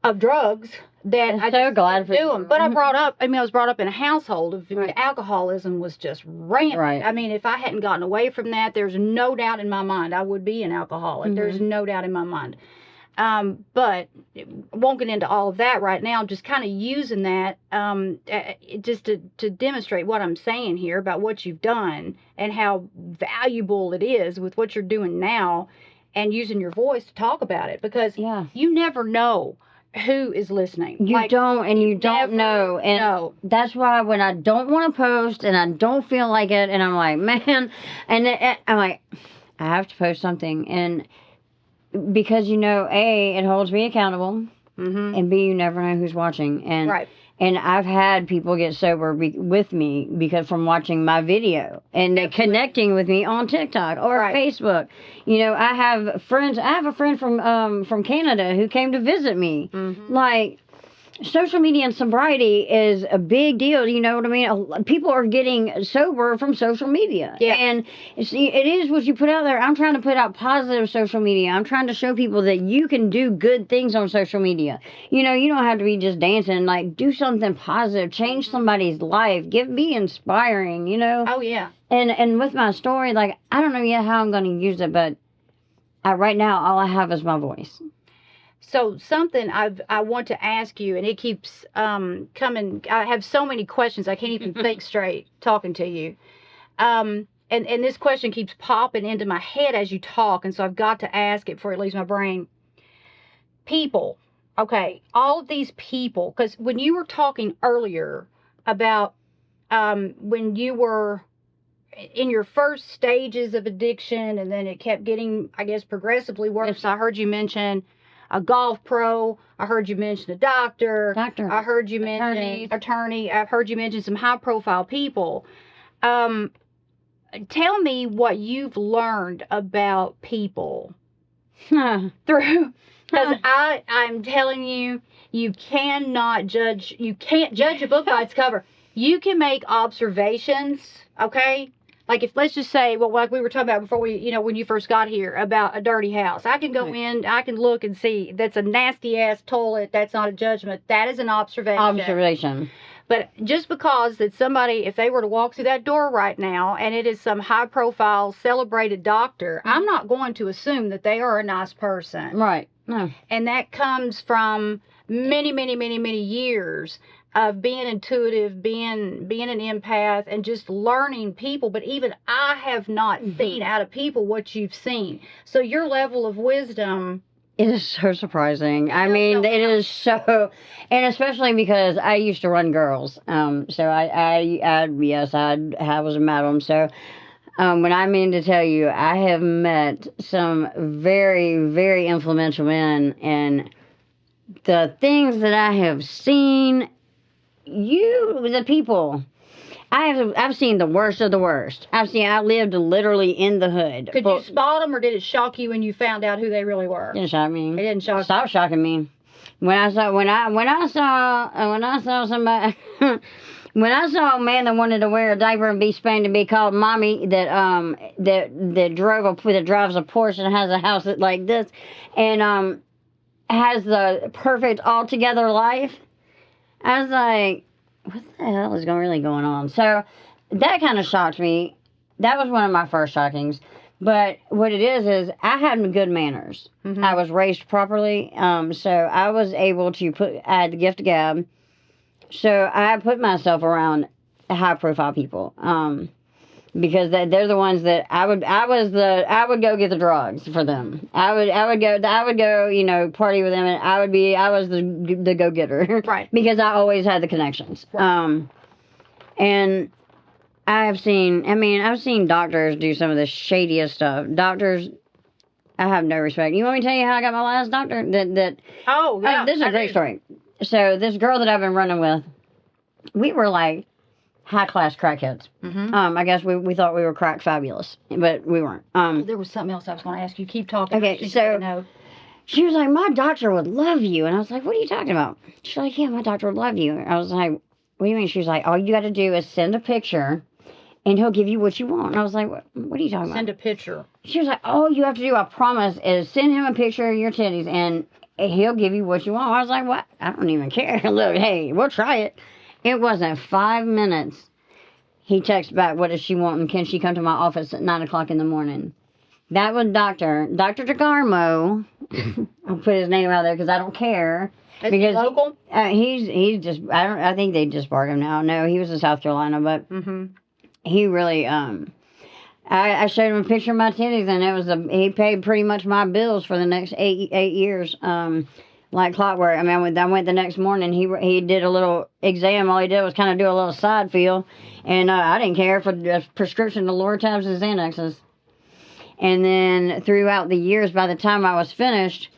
of drugs that I so glad for do them. But I was brought up in a household of alcoholism was just rampant. Right. I mean, if I hadn't gotten away from that, there's no doubt in my mind I would be an alcoholic. There's no doubt in my mind. But I won't get into all of that right now. I'm just kind of using that just to demonstrate what I'm saying here about what you've done and how valuable it is with what you're doing now, and using your voice to talk about it, because you never know who is listening. You don't know. And that's why when I don't want to post and I don't feel like it, and I'm like, man, and I'm like, I have to post something. And because, A, it holds me accountable, and B, you never know who's watching. And I've had people get sober with me because from watching my video and connecting with me on TikTok or Facebook. I have friends. I have a friend from Canada who came to visit me. Like, social media and sobriety is a big deal. You know what I mean? People are getting sober from social media. Yeah. And it is what you put out there. I'm trying to put out positive social media. I'm trying to show people that you can do good things on social media. You know, you don't have to be just dancing. Like, do something positive. Change somebody's life. Be inspiring, you know? Oh, yeah. And with my story, like, I don't know yet how I'm going to use it, but right now, all I have is my voice. So something I want to ask you, and it keeps coming. I have so many questions. I can't even think straight talking to you. And this question keeps popping into my head as you talk, and so I've got to ask it before it leaves my brain. People. Okay, all of these people, because when you were talking earlier about when you were in your first stages of addiction, and then it kept getting, I guess, progressively worse. I heard you mention a golf pro. I heard you mention a doctor. I heard you mention attorney. I've heard you mention some high-profile people. Tell me what you've learned about people through, because I'm telling you, you cannot judge. You can't judge a book by its cover. You can make observations, okay? Like, if, let's just say, well, like we were talking about before when you first got here, about a dirty house. I can go in, I can look and see, that's a nasty-ass toilet. That's not a judgment. That is an observation. But just because that somebody, if they were to walk through that door right now, and it is some high-profile, celebrated doctor, I'm not going to assume that they are a nice person. Right. No. And that comes from many, many, many, many years of being intuitive, being an empath, and just learning people. But even I have not seen out of people what you've seen. So your level of wisdom... It is so surprising. I mean, it is so... And especially because I used to run girls. So I was a madam. So when I mean to tell you, I have met some very, very influential men. And the things that I have seen... the people, I've seen the worst of the worst. I lived literally in the hood. Could you spot them, or did it shock you when you found out who they really were? It didn't shock me. It didn't shock. Stop shocking me. When I saw somebody, when I saw a man that wanted to wear a diaper and be spanked and be called mommy, that drives a Porsche and has a house like this, and has the perfect altogether life. I was like, what the hell is really going on? So that kind of shocked me. That was one of my first shockings. But what it is I had good manners. Mm-hmm. I was raised properly. So I was able to I had the gift of gab. So I put myself around high-profile people. Because they're the ones that I would go get the drugs for them. I would go, party with them, and I was the go-getter. Right. Because I always had the connections. Right. And I've seen doctors do some of the shadiest stuff. Doctors, I have no respect. You want me to tell you how I got my last doctor? Oh, yeah. This is a great story. So this girl that I've been running with, we were like high-class crackheads. Mm-hmm. I guess we thought we were crack fabulous, but we weren't. There was something else I was going to ask you. Keep talking. Okay, so she was like, my doctor would love you. And I was like, what are you talking about? She's like, yeah, my doctor would love you. I was like, what do you mean? She was like, all you got to do is send a picture, and he'll give you what you want. And I was like, what are you talking about? Send a picture. She was like, all you have to do, I promise, is send him a picture of your titties, and he'll give you what you want. I was like, what? I don't even care. Look, hey, we'll try it. It wasn't 5 minutes. He texted back, what does she want, and can she come to my office at 9 o'clock in the morning? That was Dr. DeGarmo. I'll put his name out there because I don't care. Is he local? He's just, I think they just barred him now. No, he was in South Carolina, but he really, I showed him a picture of my titties, and he paid pretty much my bills for the next eight years. Like clockwork. I mean, I went the next morning. He did a little exam. All he did was kind of do a little side feel, and I didn't care for a prescription of Lortabs and Xanaxes. And then throughout the years, by the time I was finished,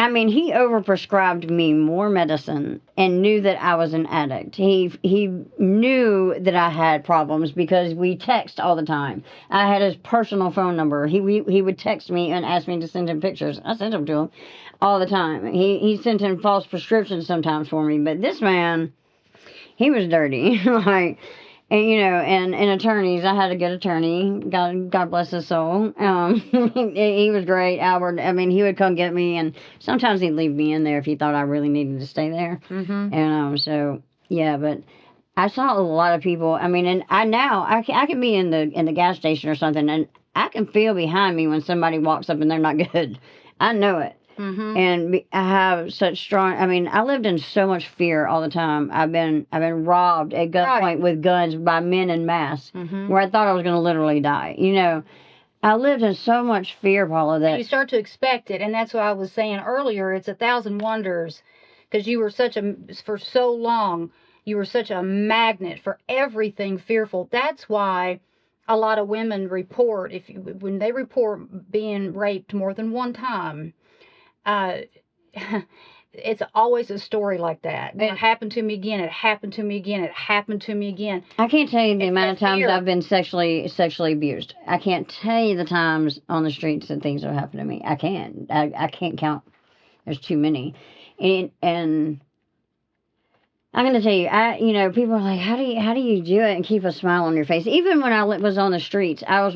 I mean, he overprescribed me more medicine and knew that I was an addict. He knew that I had problems because we text all the time. I had his personal phone number. He would text me and ask me to send him pictures. I sent them to him all the time. He sent in false prescriptions sometimes for me. But this man, he was dirty. Like, and and attorneys, I had a good attorney. God bless his soul. He was great, Albert. I mean, he would come get me, and sometimes he'd leave me in there if he thought I really needed to stay there. Mm-hmm. And so yeah, but I saw a lot of people. I mean, and I can be in the gas station or something, and I can feel behind me when somebody walks up and they're not good. I know it. Mm-hmm. And I have such strong. I mean, I lived in so much fear all the time. I've been robbed at gunpoint with guns by men en masse, where I thought I was going to literally die. I lived in so much fear, Paula, that you start to expect it, and that's what I was saying earlier. It's 1,000 wonders, because you were for so long, you were such a magnet for everything fearful. That's why a lot of women report when they report being raped more than one time. It's always a story like that. It happened to me again. It happened to me again. It happened to me again. I can't tell you the amount of times I've been sexually abused. I can't tell you the times on the streets that things have happened to me. I can't. I can't count. There's too many. And I'm going to tell you, people are like, how do you do it and keep a smile on your face? Even when I was on the streets, I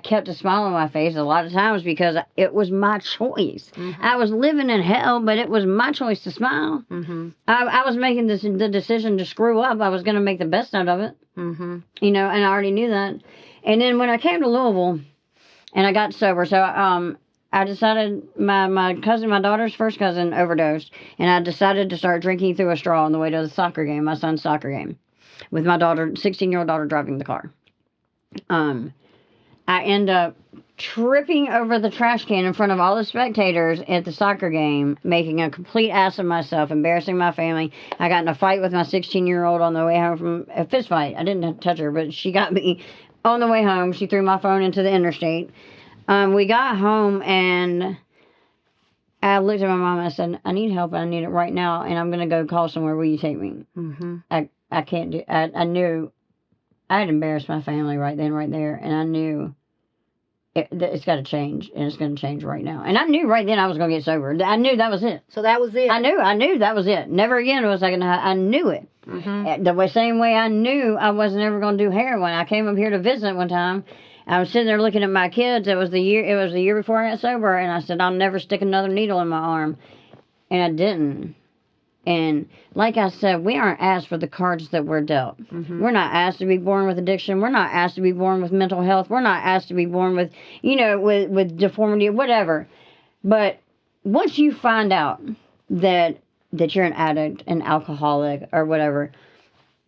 kept a smile on my face a lot of times because it was my choice. Mm-hmm. I was living in hell, but it was my choice to smile. Mm-hmm. I was making the decision to screw up. I was going to make the best out of it. Mm-hmm. And I already knew that. And then when I came to Louisville and I got sober, so, I decided my daughter's first cousin overdosed, and I decided to start drinking through a straw on the way to the soccer game, my son's soccer game, with my 16-year-old daughter driving the car. I end up tripping over the trash can in front of all the spectators at the soccer game, making a complete ass of myself, embarrassing my family. I got in a fight with my 16-year-old on the way home from a fist fight. I didn't touch her, but she got me on the way home. She threw my phone into the interstate. We got home, and I looked at my mom and I said, I need help. I need it right now, and I'm going to go call somewhere. Will you take me? Mm-hmm. I can't do I knew I had embarrassed my family right then, right there, and I knew it's got to change, and it's going to change right now. And I knew right then I was going to get sober. I knew that was it. So that was it. I knew that was it. Never again was I going to I knew it. Mm-hmm. The same way I knew I wasn't ever going to do heroin. I came up here to visit one time. I was sitting there looking at my kids. It was the year before I got sober, and I said, I'll never stick another needle in my arm. And I didn't. And like I said, we aren't asked for the cards that we're dealt. Mm-hmm. We're not asked to be born with addiction. We're not asked to be born with mental health. We're not asked to be born with, with deformity or whatever. But once you find out that you're an addict, an alcoholic, or whatever,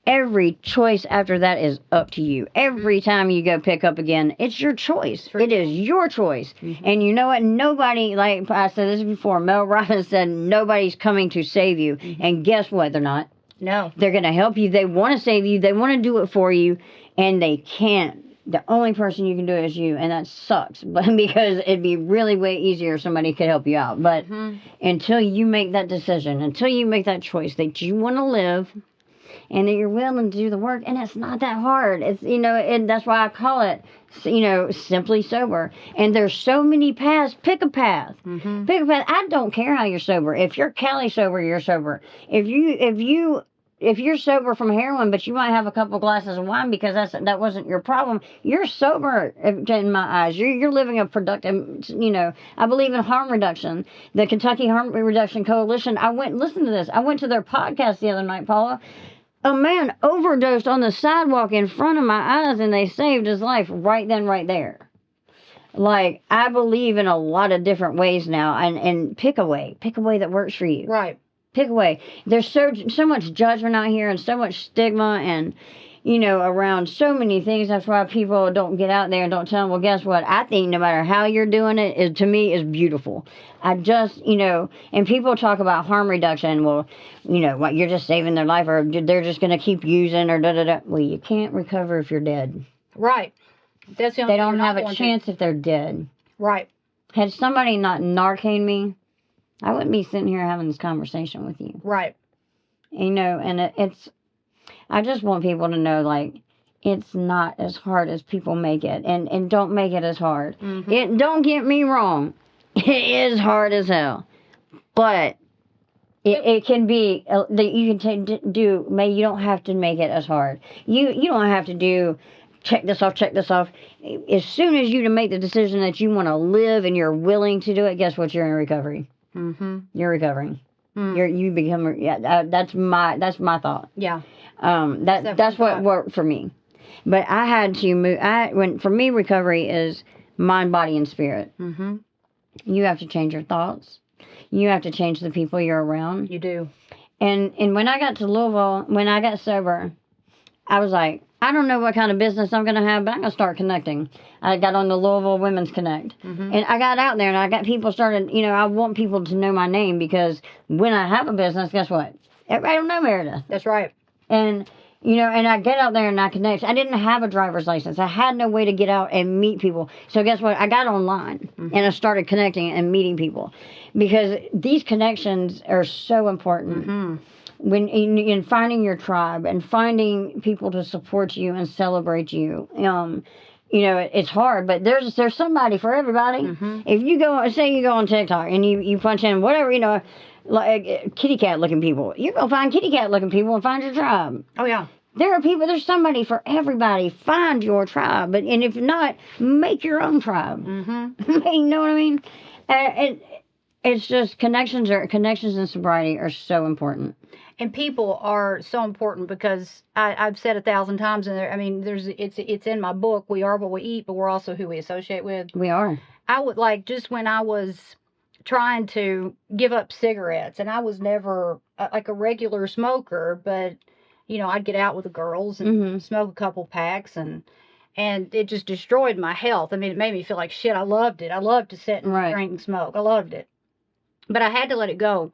every choice after that is up to you. Every time you go pick up again, it's your choice. It is your choice. Mm-hmm. And you know what? Nobody, like I said this before, Mel Robbins said, nobody's coming to save you. Mm-hmm. And guess what? They're not. No. They're going to help you. They want to save you. They want to do it for you. And they can't. The only person you can do it is you. And that sucks. But because it'd be really way easier if somebody could help you out. But until you make that decision, until you make that choice that you want to live, and that you're willing to do the work, and it's not that hard. It's, and that's why I call it, simply sober. And there's so many paths. Pick a path. Mm-hmm. Pick a path. I don't care how you're sober. If you're Cali sober, you're sober. If you're sober from heroin, but you might have a couple glasses of wine because that wasn't your problem, you're sober in my eyes. You're living a productive, I believe in harm reduction. The Kentucky Harm Reduction Coalition, listen to this. I went to their podcast the other night, Paula. A man overdosed on the sidewalk in front of my eyes, and they saved his life right then, right there. Like, I believe in a lot of different ways now, and pick a way that works for you. Right. Pick a way. There's so much judgment out here, and so much stigma, and around so many things. That's why people don't get out there and don't tell them, well, guess what? I think no matter how you're doing it, to me, is beautiful. I just, and people talk about harm reduction. Well, what, you're just saving their life, or they're just going to keep using, or da-da-da. Well, you can't recover if you're dead. Right. They don't have a chance if they're dead. Right. Had somebody not Narcaned me, I wouldn't be sitting here having this conversation with you. Right. You know, and it's, I just want people to know, like, it's not as hard as people make it. And don't make it as hard. Don't get me wrong. It is hard as hell. But it can be, you can do, you don't have to make it as hard. You don't have to do, check this off. As soon as you make the decision that you want to live and you're willing to do it, guess what? You're in recovery. You're recovering. You become, that's my thought. Yeah. That's what worked for me. But I had to move, for me, recovery is mind, body, and spirit. You have to change your thoughts. You have to change the people you're around. You do. And when I got to Louisville, when I got sober, I was like, I don't know what kind of business I'm going to have, but I'm going to start connecting. I got on the Louisville Women's Connect. And I got out there and I got people started, I want people to know my name because when I have a business, guess what? Everybody don't know Meredith. That's right. And, and I get out there and I connect. I didn't have a driver's license. I had no way to get out and meet people. So guess what? I got online and I started connecting and meeting people because these connections are so important. When in finding your tribe and finding people to support you and celebrate you, it's hard, but there's somebody for everybody. If you say you go on TikTok and you punch in whatever, like kitty cat looking people, you go find kitty cat looking people and find your tribe. Oh yeah. There's somebody for everybody. Find your tribe, and if not, make your own tribe. You know what I mean? It's just connections and sobriety are so important. And people are so important because I've said 1,000 times in there. I mean, it's in my book. We are what we eat, but we're also who we associate with. We are. I would just when I was trying to give up cigarettes, and I was never like a regular smoker, but I'd get out with the girls and smoke a couple packs, and it just destroyed my health. I mean, it made me feel like shit. I loved it. I loved to sit and drink and smoke. I loved it, but I had to let it go.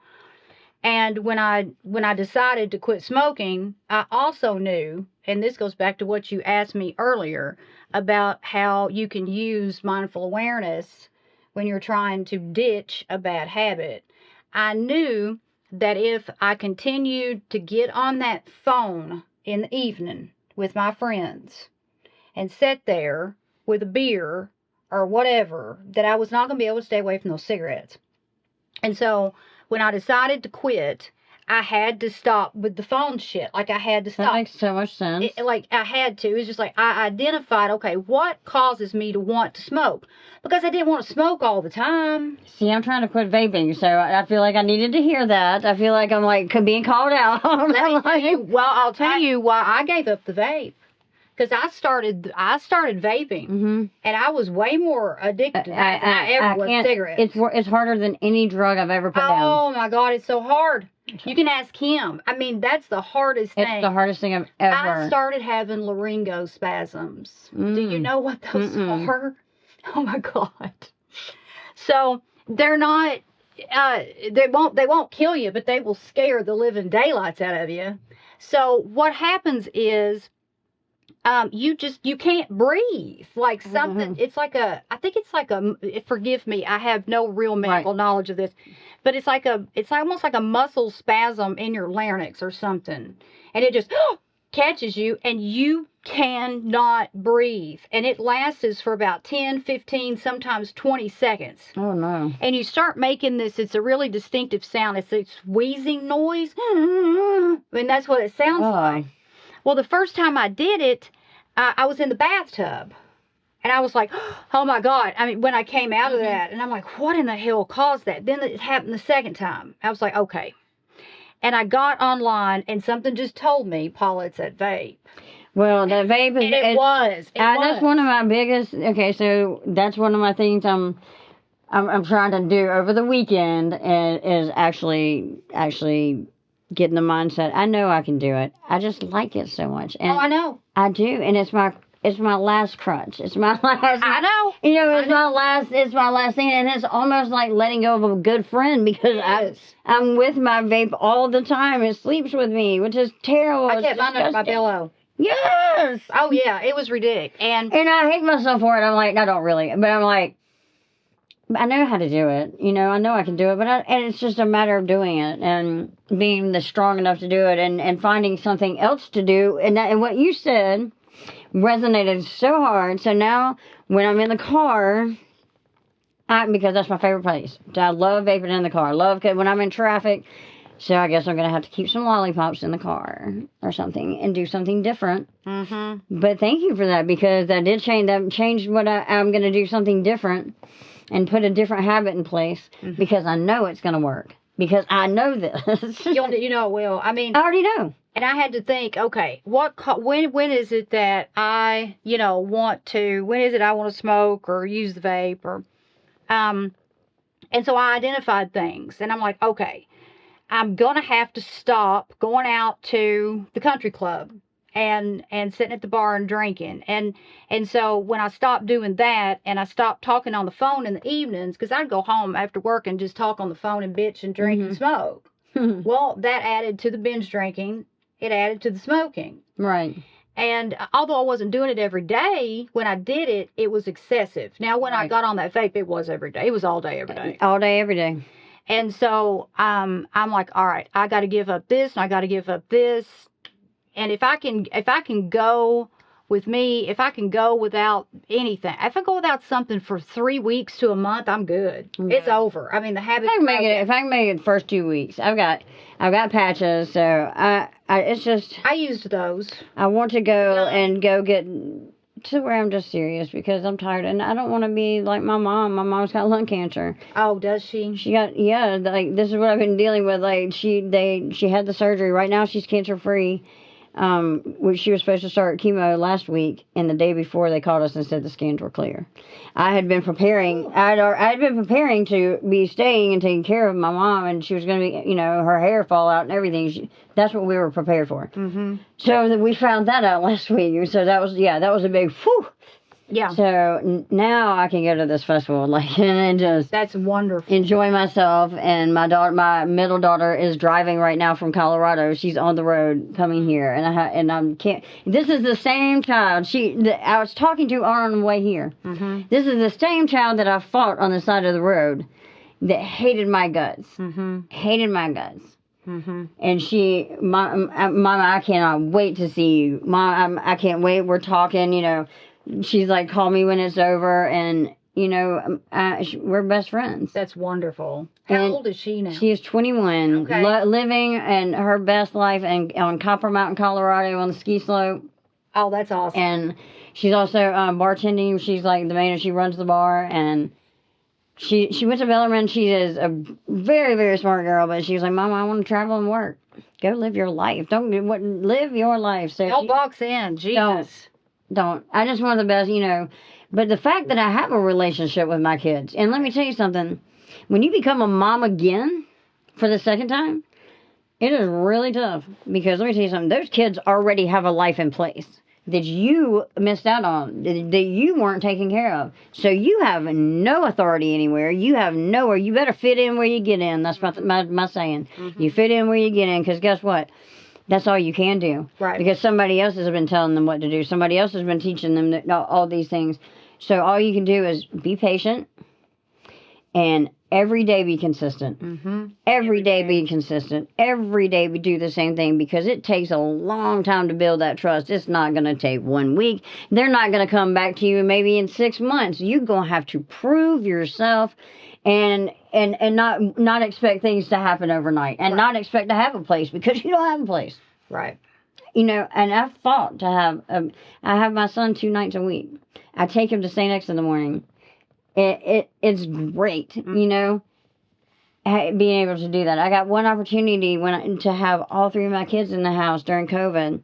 And when I decided to quit smoking, I also knew, and this goes back to what you asked me earlier about how you can use mindful awareness when you're trying to ditch a bad habit. I knew that if I continued to get on that phone in the evening with my friends and sit there with a beer or whatever, that I was not going to be able to stay away from those cigarettes. And so when I decided to quit, I had to stop with the phone shit. I had to stop. That makes so much sense. I had to. It was just I identified, okay, what causes me to want to smoke? Because I didn't want to smoke all the time. See, I'm trying to quit vaping, so I feel like I needed to hear that. I feel like I'm being called out. I'll tell you why I gave up the vape. Because I started vaping, and I was way more addicted to that than I ever was cigarettes. It's harder than any drug I've ever put down. Oh, my God, it's so hard. You can ask him. I mean, that's the hardest thing. It's the hardest thing I've ever. I started having laryngospasms. Do you know what those are? Oh, my God. So, they're not, they won't kill you, but they will scare the living daylights out of you. So, what happens is, you can't breathe. Like something, it's like forgive me, I have no real medical knowledge of this, but it's almost like a muscle spasm in your larynx or something. And it just catches you and you cannot breathe. And it lasts for about 10, 15, sometimes 20 seconds. Oh, no. And you start making it's a really distinctive sound. It's a wheezing noise. I mean, that's what it sounds like. Well, the first time I did it, I was in the bathtub. And I was like, oh, my God. I mean, when I came out of that, and I'm like, what in the hell caused that? Then it happened the second time. I was like, okay. And I got online, and something just told me, Paula, it's that vape. Well, that vape is... It was. That's one of my biggest... Okay, so that's one of my things I'm trying to do over the weekend, is actually get in the mindset. I know I can do it. I just like it so much. And I know. I do, and it's my last crutch. It's my last. I know. It's my last thing, and it's almost like letting go of a good friend because I'm with my vape all the time. It sleeps with me, which is terrible. I kept mine under my pillow. Yes. Oh yeah, it was ridiculous, and I hate myself for it. I'm like, I don't really, but I'm like, I know how to do it. I know I can do it, and it's just a matter of doing it and being strong enough to do it and finding something else to do. And what you said resonated so hard. So now when I'm in the car, because that's my favorite place. I love vaping in the car. When I'm in traffic. So I guess I'm going to have to keep some lollipops in the car or something and do something different. Mm-hmm. But thank you for that, because that did change. That changed what I'm going to do something different and put a different habit in place, because I know it's going to work. Because I know this. You know it will. I mean, I already know. And I had to think, okay, when is it that I, when is it I want to smoke or use the vape and so I identified things, and I'm like, okay, I'm going to have to stop going out to the country club and sitting at the bar and drinking. And so when I stopped doing that and I stopped talking on the phone in the evenings, because I'd go home after work and just talk on the phone and bitch and drink and smoke. Well, that added to the binge drinking. It added to the smoking. Right. And although I wasn't doing it every day, when I did it, it was excessive. Now, when I got on that vape, it was every day. It was all day, every day. All day, every day. And so I'm like, all right, I got to give up this, and I got to give up this. And if I can go without anything, if I go without something for 3 weeks to a month, I'm good. Yeah. It's over. I mean, the habit. If I can make it the first 2 weeks, I've got patches, so it's just. I used those. I want to go and go get to where I'm just serious, because I'm tired, and I don't want to be like my mom. My mom's got lung cancer. Oh, does she? She got, like, this is what I've been dealing with. Like, she had the surgery. Right now she's cancer free. Which she was supposed to start chemo last week, and the day before they called us and said the scans were clear. I had been preparing. I'd been preparing to be staying and taking care of my mom, and she was going to be, her hair fall out and everything. That's what we were prepared for. Mm-hmm. So we found that out last week. So that was a big whew. Yeah. So now I can go to this festival, and just that's wonderful. Enjoy myself. And my middle daughter is driving right now from Colorado. She's on the road coming here, and I can't. This is the same child. I was talking to her on the way here. Mm-hmm. This is the same child that I fought on the side of the road, that hated my guts. Mm-hmm. Hated my guts. Mm-hmm. And Mama, I cannot wait to see you. Mom, I can't wait. We're talking, She's like, call me when it's over, and, we're best friends. That's wonderful. How old is she now? She is 21, okay. Living and her best life on Copper Mountain, Colorado, on the ski slope. Oh, that's awesome. And she's also bartending. She's like the maid, she runs the bar, and she went to Bellarmine. She is a very, very smart girl, but she was like, Mama, I want to travel and work. Go live your life. Live your life. So don't box in. Jesus. Don't. I just want the best, But the fact that I have a relationship with my kids, and let me tell you something, when you become a mom again for the second time, it is really tough. Because let me tell you something, those kids already have a life in place that you missed out on, that you weren't taking care of. So you have no authority anywhere. You have nowhere. You better fit in where you get in. That's my saying. Mm-hmm. You fit in where you get in, because guess what? That's all you can do. Right. Because somebody else has been telling them what to do. Somebody else has been teaching them all these things. So all you can do is be patient and every day be consistent. Mm-hmm. Every day be consistent. Every day we do the same thing, because it takes a long time to build that trust. It's not going to take 1 week. They're not going to come back to you maybe in 6 months. You're going to have to prove yourself and not expect things to happen overnight, and not expect to have a place, because you don't have a place. Right. And I've fought to have, I have my son 2 nights a week. I take him to St. X in the morning. It's great, being able to do that. I got one opportunity to have all 3 of my kids in the house during COVID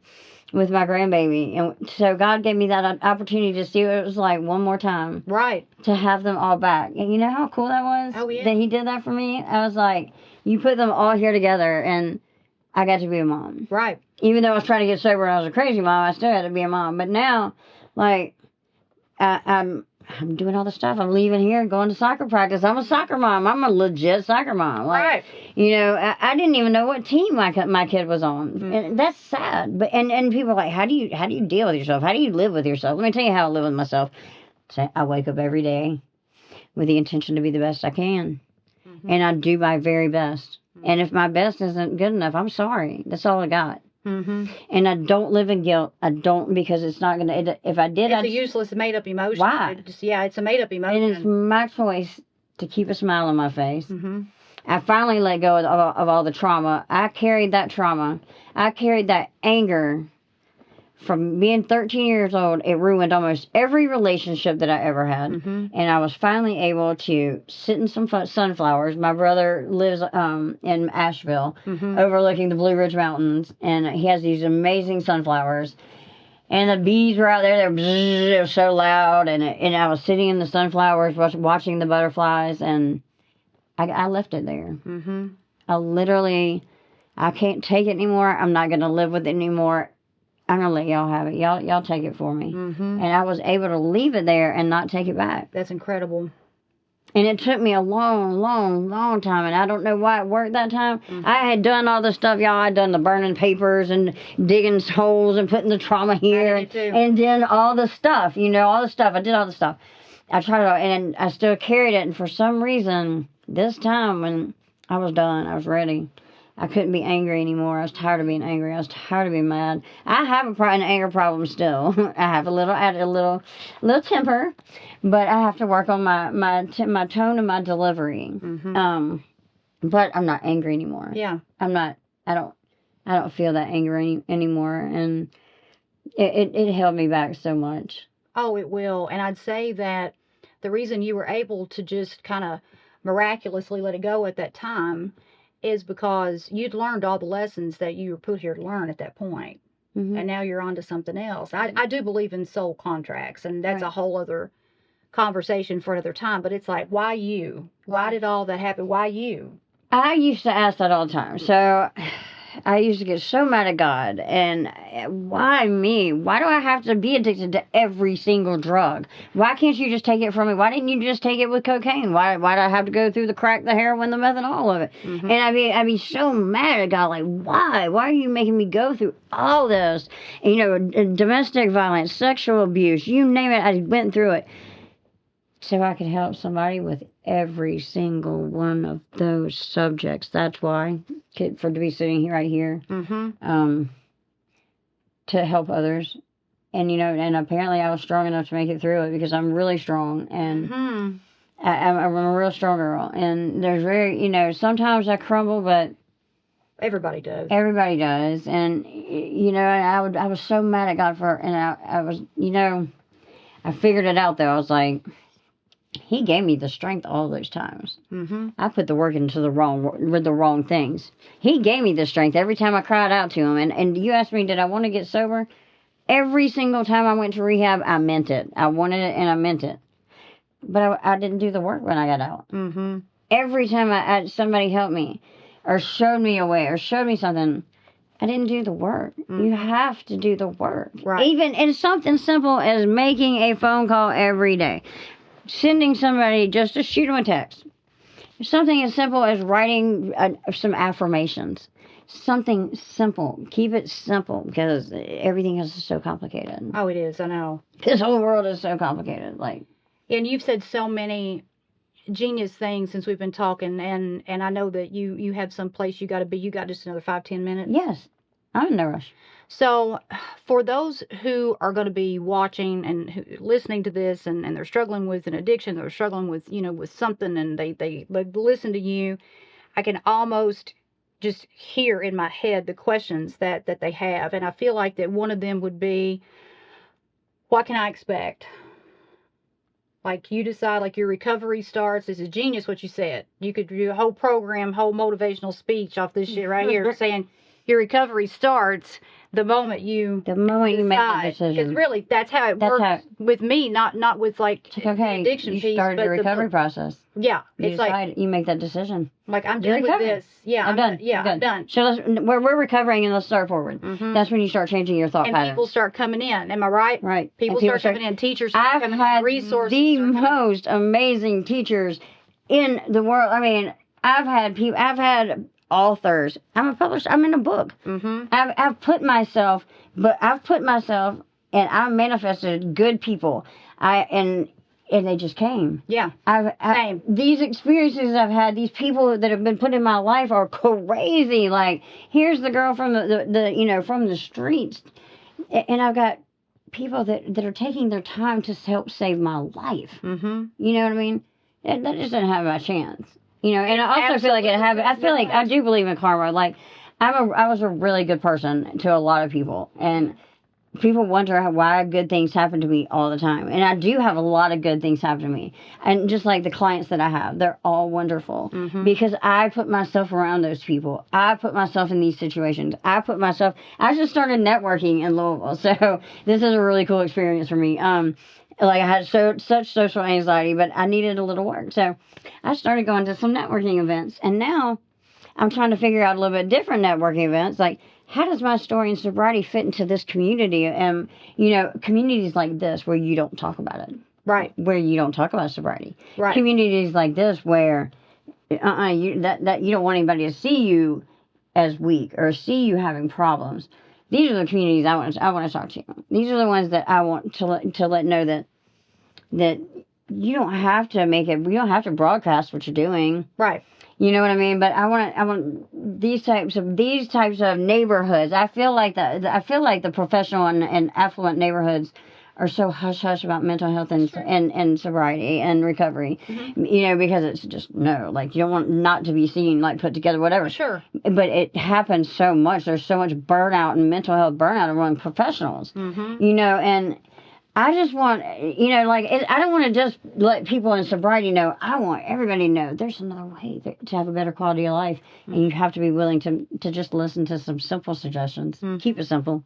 with my grandbaby. And so God gave me that opportunity to see what it was like one more time. Right. To have them all back. And you know how cool that was? Oh, yeah. That he did that for me? I was like, you put them all here together, and I got to be a mom. Right. Even though I was trying to get sober and I was a crazy mom, I still had to be a mom. But now, like, I'm doing all the stuff. I'm leaving here and going to soccer practice. I'm a soccer mom. I'm a legit soccer mom. Like, right. I didn't even know what team my kid was on. Mm-hmm. And that's sad. But and people are like, how do you deal with yourself? How do you live with yourself? Let me tell you how I live with myself. So I wake up every day. with the intention to be the best I can. And I do my very best. And if my best isn't good enough, I'm sorry. That's all I got. And I don't live in guilt. I don't, because it's not going to, if I did, it's a useless made-up emotion. Why? It's a made-up emotion. And it's my choice to keep a smile on my face. I finally let go of all the trauma. I carried that trauma. I carried that anger from being 13 years old. It ruined almost every relationship that I ever had. And I was finally able to sit in some sunflowers. My brother lives in Asheville, overlooking the Blue Ridge Mountains, and he has these amazing sunflowers. And the bees were out there. They were so loud, and I was sitting in the sunflowers watching the butterflies, and I left it there. I can't take it anymore. I'm not going to live with it anymore. I'm going to let y'all have it. Y'all take it for me. And I was able to leave it there and not take it back. That's incredible. And it took me a long, long, long time, and I don't know why it worked that time. I had done all the stuff, y'all. I'd done the burning papers and digging holes and putting the trauma here. And then all the stuff, all the stuff. I did all the stuff. I tried it all, and I still carried it. And for some reason, this time when I was done, I was ready. I couldn't be angry anymore. I was tired of being angry. I was tired of being mad. I have an anger problem still. I have a little temper, but I have to work on my tone and my delivery. But I'm not angry anymore. Yeah. I'm not. I don't feel that anger anymore, and it held me back so much. Oh, it will. And I'd say that the reason you were able to just kind of miraculously let it go at that time is because you'd learned all the lessons that you were put here to learn at that point. And now you're on to something else. I do believe in soul contracts, and that's a whole other conversation for another time. But it's like, why you? Why did all that happen? Why you? I used to ask that all the time. So I used to get so mad at God. And why me? Why do I have to be addicted to every single drug? Why can't you just take it from me? Why didn't you just take it with cocaine? Why do I have to go through the crack, the heroin, the meth, and all of it? And I'd be so mad at God. Like, why? Why are you making me go through all this? And, domestic violence, sexual abuse, you name it. I went through it so I could help somebody with every single one of those subjects. That's why, to be sitting right here, to help others. And, and apparently I was strong enough to make it through it, because I'm really strong, and I'm a real strong girl. And there's sometimes I crumble, but everybody does. Everybody does. And, I was so mad at God and I was, I figured it out though. I was like, He gave me the strength all those times. I put the work into the wrong things. He gave me the strength every time I cried out to Him. And you asked me, did I want to get sober? Every single time I went to rehab, I meant it. I wanted it and I meant it. But I didn't do the work when I got out. Every time somebody helped me or showed me a way or showed me something, I didn't do the work. You have to do the work. Right. Even in something simple as making a phone call every day. Sending somebody just to shoot them a text. Something as simple as writing some affirmations. Something simple. Keep it simple, because everything else is so complicated. Oh, it is. I know. This whole world is so complicated. And you've said so many genius things since we've been talking, and I know that you have some place you got to be. You got just another 5-10 minutes? Yes. I'm in no rush. So for those who are going to be watching and listening to this, and they're struggling with an addiction, they're struggling with, with something, and they listen to you, I can almost just hear in my head the questions that they have. And I feel like that one of them would be, what can I expect? Like, you decide, like, your recovery starts. This is genius what you said. You could do a whole program, whole motivational speech off this shit right here saying your recovery starts the moment you make the decision. Because really, that's how it works with me, not with like the addiction piece. You started the recovery process. Yeah, it's like you make that decision. Like, I'm done with this. Yeah, I'm done. Yeah, I'm done. So we're recovering, and let's start forward. That's when you start changing your thought patterns. And people start coming in. Am I right? Right. People start coming in. Teachers start coming in. Resources. The most amazing teachers in the world. I mean, I've had authors. I'm a publisher. I'm in a book. I've put myself, and I've manifested good people. And and they just came. Yeah. Same. These experiences I've had, these people that have been put in my life are crazy. Like, here's the girl from the from the streets, and I've got people that are taking their time to help save my life. Mm-hmm. You know what I mean? That just doesn't have a chance. And I also feel like I feel like I do believe in karma. Like, I was a really good person to a lot of people, and people wonder why good things happen to me all the time. And I do have a lot of good things happen to me. And just like the clients that I have, they're all wonderful. Mm-hmm. Because I put myself around those people. I put myself in these situations. I just started networking in Louisville. So this is a really cool experience for me. Like, I had such social anxiety, but I needed a little work. So I started going to some networking events. And now I'm trying to figure out a little bit different networking events. Like, how does my story in sobriety fit into this community? And, communities like this where you don't talk about it. Right. Where you don't talk about sobriety. Right. Communities like this where you don't want anybody to see you as weak or see you having problems. These are the communities I want to talk to. These are the ones that I want to let know that you don't have to you don't have to broadcast what you're doing. Right. You know what I mean? But I want these types of neighborhoods. I feel like the professional and affluent neighborhoods are so hush hush about mental health and sobriety and recovery. Mm-hmm. Because it's just like, you don't want not to be seen, like, put together, whatever. Sure. But it happens so much. There's so much burnout and mental health burnout among professionals. Mm-hmm. And I just want, I don't want to just let people in sobriety know. I want everybody to know there's another way to have a better quality of life. Mm-hmm. And you have to be willing to just listen to some simple suggestions. Mm-hmm. Keep it simple.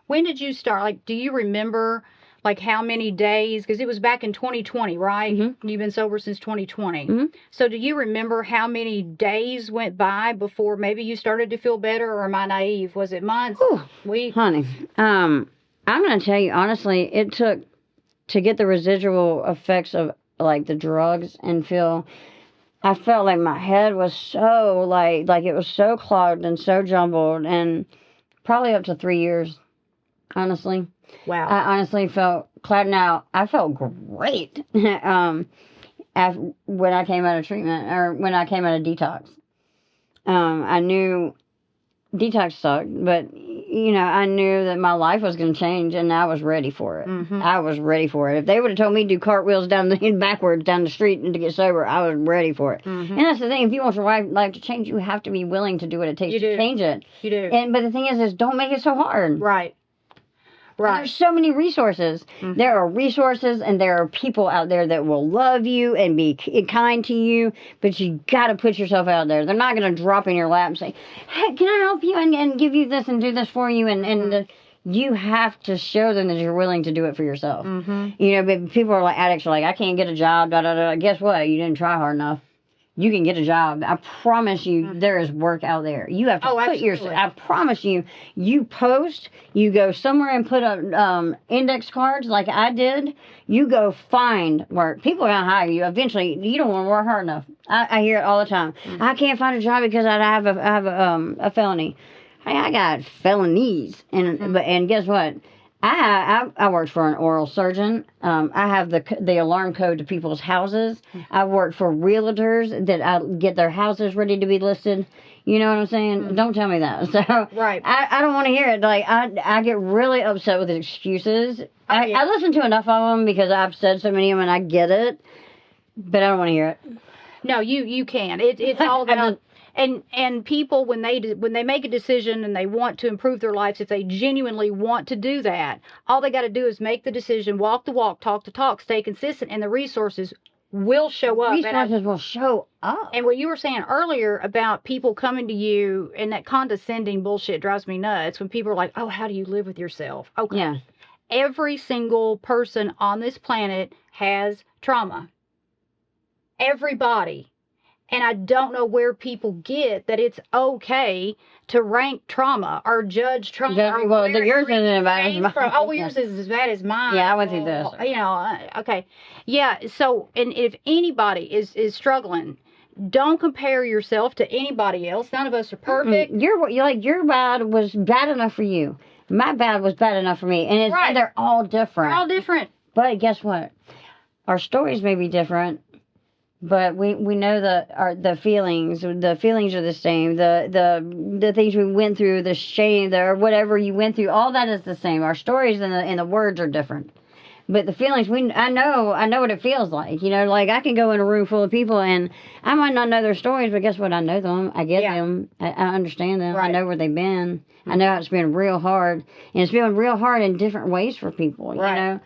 When did you start? Like, do you remember, like, how many days? Because it was back in 2020, right? Mm-hmm. You've been sober since 2020. Mm-hmm. So do you remember how many days went by before maybe you started to feel better? Or am I naive? Was it months? Weeks? Honey, I'm going to tell you, honestly, it took to get the residual effects of, like, the drugs and I felt like my head was so, like it was so clogged and so jumbled, and probably up to 3 years, honestly. Wow. I honestly felt clouded out. I felt great when I came out of treatment, or when I came out of detox. I knew detox sucked, but I knew that my life was going to change, and I was ready for it. Mm-hmm. I was ready for it. If they would have told me to do cartwheels backwards down the street and to get sober, I was ready for it. Mm-hmm. And that's the thing. If you want your life to change, you have to be willing to do what it takes to change it. You do. But the thing is don't make it so hard. Right. Right. There's so many resources. Mm-hmm. There are resources, and there are people out there that will love you and be kind to you, but you got to put yourself out there. They're not going to drop in your lap and say, hey, can I help you and give you this and do this for you? You have to show them that you're willing to do it for yourself. Mm-hmm. But people are like, addicts are like, I can't get a job, Guess what? You didn't try hard enough. You can get a job. I promise you, there is work out there. You have to put yourself. I promise you. You post. You go somewhere and put up index cards like I did. You go find work. People are gonna hire you. Eventually, you don't want to work hard enough. I hear it all the time. Mm-hmm. I can't find a job because I have a felony. Hey, I got felonies, and guess what? I worked for an oral surgeon. I have the alarm code to people's houses. I work for realtors that I get their houses ready to be listed. You know what I'm saying? Mm-hmm. Don't tell me that. So right. I don't want to hear it. Like, I get really upset with excuses. I listen to enough of them because I've said so many of them and I get it, but I don't want to hear it. No, you can. It's all about. And people, when they make a decision and they want to improve their lives, if they genuinely want to do that, all they got to do is make the decision, walk the walk, talk the talk, stay consistent, and the resources will show up. Resources will show up. And what you were saying earlier about people coming to you, and that condescending bullshit drives me nuts when people are like, oh, how do you live with yourself? Okay. Yeah. Every single person on this planet has trauma. Everybody. And I don't know where people get that it's okay to rank trauma or judge trauma. Yours isn't as bad as mine. Yours is as bad as mine. Yeah, I went through this. Okay. Yeah, so, and if anybody is struggling, don't compare yourself to anybody else. None of us are perfect. Your bad was bad enough for you. My bad was bad enough for me. And they're all different. They're all different. But guess what? our stories may be different, but we know the feelings. The feelings are the same. The things we went through, the shame, or whatever you went through, all that is the same. Our stories and the words are different. But the feelings, I know what it feels like. You know, like I can go in a room full of people and I might not know their stories, but guess what? I know them. I get them. I understand them. Right. I know where they've been. I know it's been real hard. And it's been real hard in different ways for people, you know.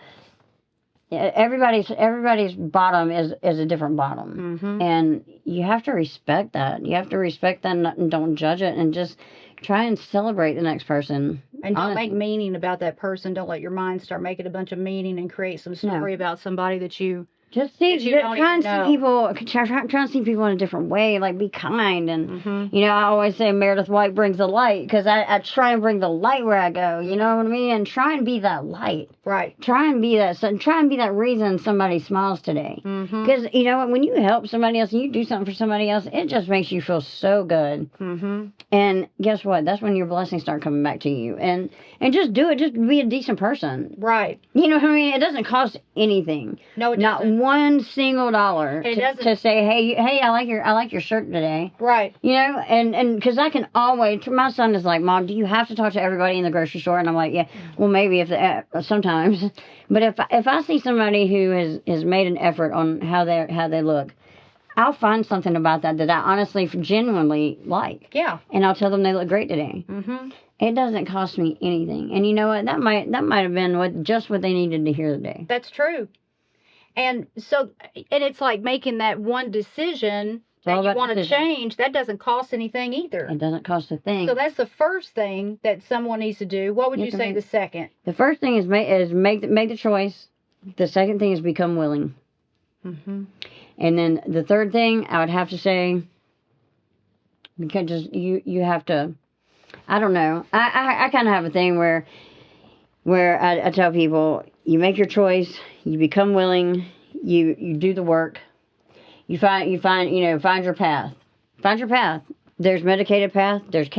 Everybody's bottom is a different bottom. And you have to respect that. You have to respect that and don't judge it and just try and celebrate the next person. And don't make meaning about that person. Don't let your mind start making a bunch of meaning and create some story about somebody that you just see. Try and see people. Try and see people in a different way. Like be kind and you know. I always say Meredith White brings the light because I try and bring the light where I go. You know what I mean? And try and be that light. Right. Try and be that reason somebody smiles today. Because you know what? When you help somebody else and you do something for somebody else, it just makes you feel so good. And guess what? That's when your blessings start coming back to you. And just do it. Just be a decent person. Right. You know what I mean? It doesn't cost anything. No, it doesn't. Not $1 single to say, hey, I like your shirt today. Right. You know, and because I can always. My son is like, Mom, do you have to talk to everybody in the grocery store? And I'm like, yeah. Well, maybe sometimes. But if I see somebody who has made an effort on how they look, I'll find something about that I honestly, genuinely like. Yeah. And I'll tell them they look great today. It doesn't cost me anything. And you know what? That might have been what they needed to hear today. That's true. And so, and it's like making that one decision that you want to change. That doesn't cost anything either. It doesn't cost a thing. So that's the first thing that someone needs to do. What would you say the second? The first thing is make the choice. The second thing is become willing. And then the third thing I would have to say, because you have to, I don't know. I kind of have a thing where I tell people, you make your choice, you become willing, you do the work, you find your path. Find your path. There's medicated path. There's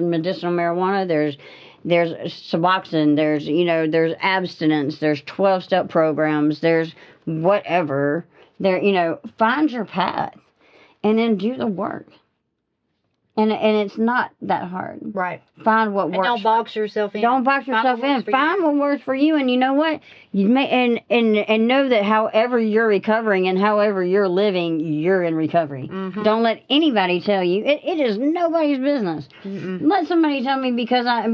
medicinal marijuana. There's Suboxone. There's abstinence. There's 12-step programs. There's whatever. Find your path, and then do the work. And it's not that hard. Right. Find what works. And don't box yourself in. Don't box yourself in. Find what works for you. And you know what? You may and know that however you're recovering and however you're living, you're in recovery. Don't let anybody tell you. It is nobody's business. Let somebody tell me because I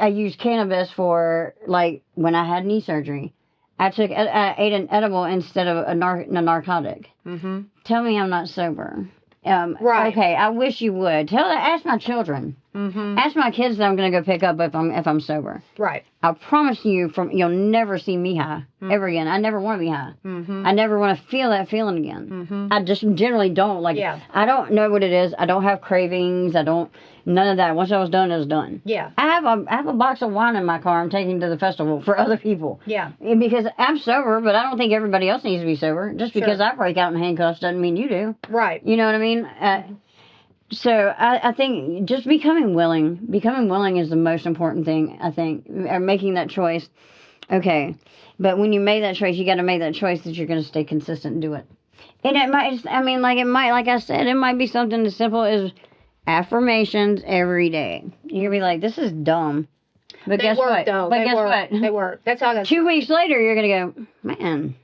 used cannabis for, like, when I had knee surgery. I ate an edible instead of a narcotic. Tell me I'm not sober. Right. Okay, I wish you would. Ask my children. Ask my kids that I'm going to go pick up if I'm sober. Right. I promise you, you'll never see me high ever again. I never want to be high. I never want to feel that feeling again. I just generally don't. Like, I don't know what it is. I don't have cravings. I don't. None of that. Once I was done, it was done. Yeah. I have a box of wine in my car I'm taking to the festival for other people. Yeah. Because I'm sober, but I don't think everybody else needs to be sober. Just because I break out in handcuffs doesn't mean you do. Right. You know what I mean? So I think just becoming willing is the most important thing, I think, or making that choice. Okay. But when you make that choice, you got to make that choice that you're going to stay consistent and do it. And it might, like I said, it might be something as simple as affirmations every day. You're going to be like, this is dumb. But guess what? Though. But guess what? They work. That's how that's 2 weeks later, you're going to go, man,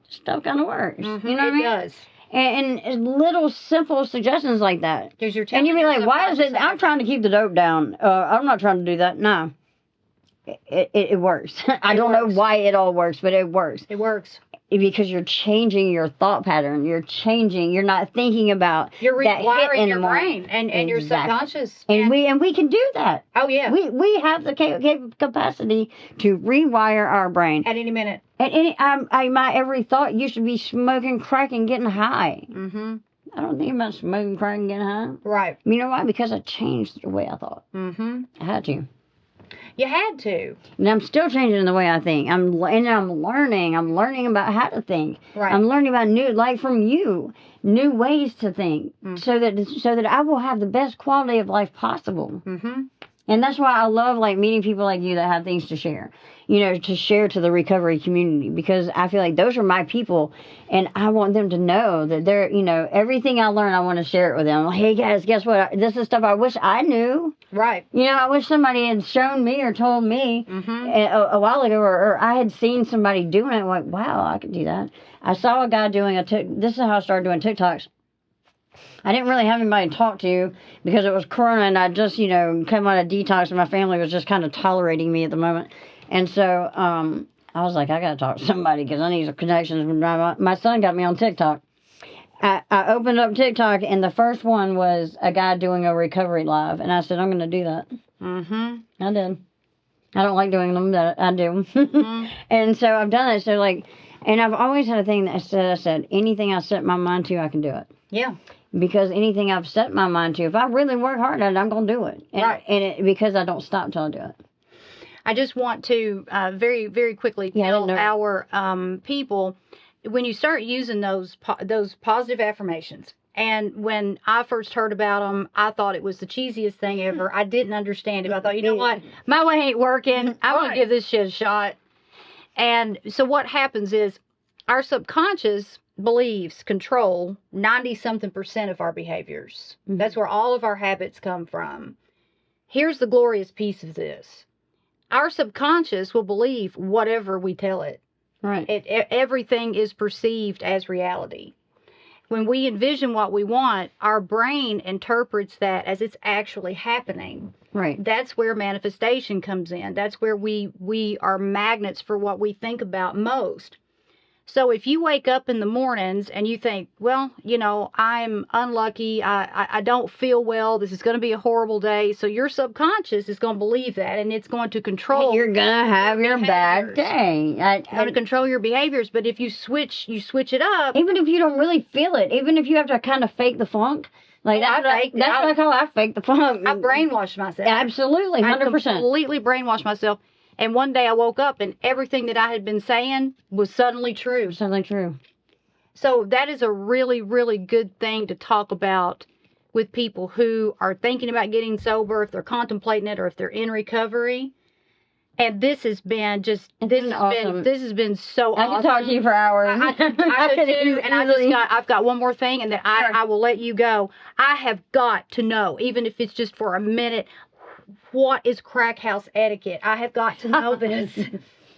stuff kind of works. You know what I mean? It does. And little simple suggestions like that. And you'd be like, why is it? I'm trying to keep the dope down. I'm not trying to do that. No. It works. I don't know why it all works, but it works. It works. Because you're changing your thought pattern. You're not thinking about you're rewiring in your the morning. brain and your subconscious. And we can do that. Oh, yeah. We have the capacity to rewire our brain. At any minute. At my every thought used to be smoking crack and getting high. I don't think about smoking crack and getting high. Right. You know why? Because I changed the way I thought. I had to. You had to. And I'm still changing the way I think. I'm learning. I'm learning about how to think. Right. I'm learning about new ways to think, so that I will have the best quality of life possible. And that's why I love, like, meeting people like you that have things to share, to share to the recovery community, because I feel like those are my people, and I want them to know that they're, everything I learn, I want to share it with them. Like, hey, guys, guess what? This is stuff I wish I knew. Right. I wish somebody had shown me or told me a while ago, or I had seen somebody doing it. Like, wow, I could do that. I saw a guy doing this is how I started doing TikToks. I didn't really have anybody to talk to because it was Corona, and I just, came out of detox, and my family was just kind of tolerating me at the moment. And so I was like, I got to talk to somebody because I need some connections. My son got me on TikTok. I opened up TikTok, and the first one was a guy doing a recovery live, and I said, I'm going to do that. I did. I don't like doing them, but I do. And so I've done it. So, and I've always had a thing that I said, anything I set my mind to, I can do it. Yeah. Because anything I've set my mind to, if I really work hard at it, I'm going to do it. And because I don't stop till I do it. I just want to very, very quickly tell our people, when you start using those positive affirmations, and when I first heard about them, I thought it was the cheesiest thing ever. I didn't understand it. I thought, you know what? My way ain't working. I'm going to give this shit a shot. And so what happens is our subconscious control 90-something% of our behaviors. That's where all of our habits come from. Here's the glorious piece of this. Our subconscious will believe whatever we tell it. Right. Everything is perceived as reality. When we envision what we want, our brain interprets that as it's actually happening. Right. That's where manifestation comes in. That's where we are magnets for what we think about most. So if you wake up in the mornings and you think, well, I'm unlucky, I don't feel well, this is going to be a horrible day, so your subconscious is going to believe that, and it's going to control. You're going to have your bad day. It's going to control your behaviors, but if you switch it up. Even if you don't really feel it, even if you have to kind of fake the funk. Like that's what I call I fake the funk. I brainwashed myself. Absolutely, 100%. I completely brainwashed myself. And one day I woke up and everything that I had been saying was suddenly true. So that is a really, really good thing to talk about with people who are thinking about getting sober, if they're contemplating it, or if they're in recovery. And this has been awesome. This has been so awesome. I can talk to you for hours. I could too. And I've got one more thing, and then I will let you go. I have got to know, even if it's just for a minute, what is Crackhouse etiquette? I have got to know this.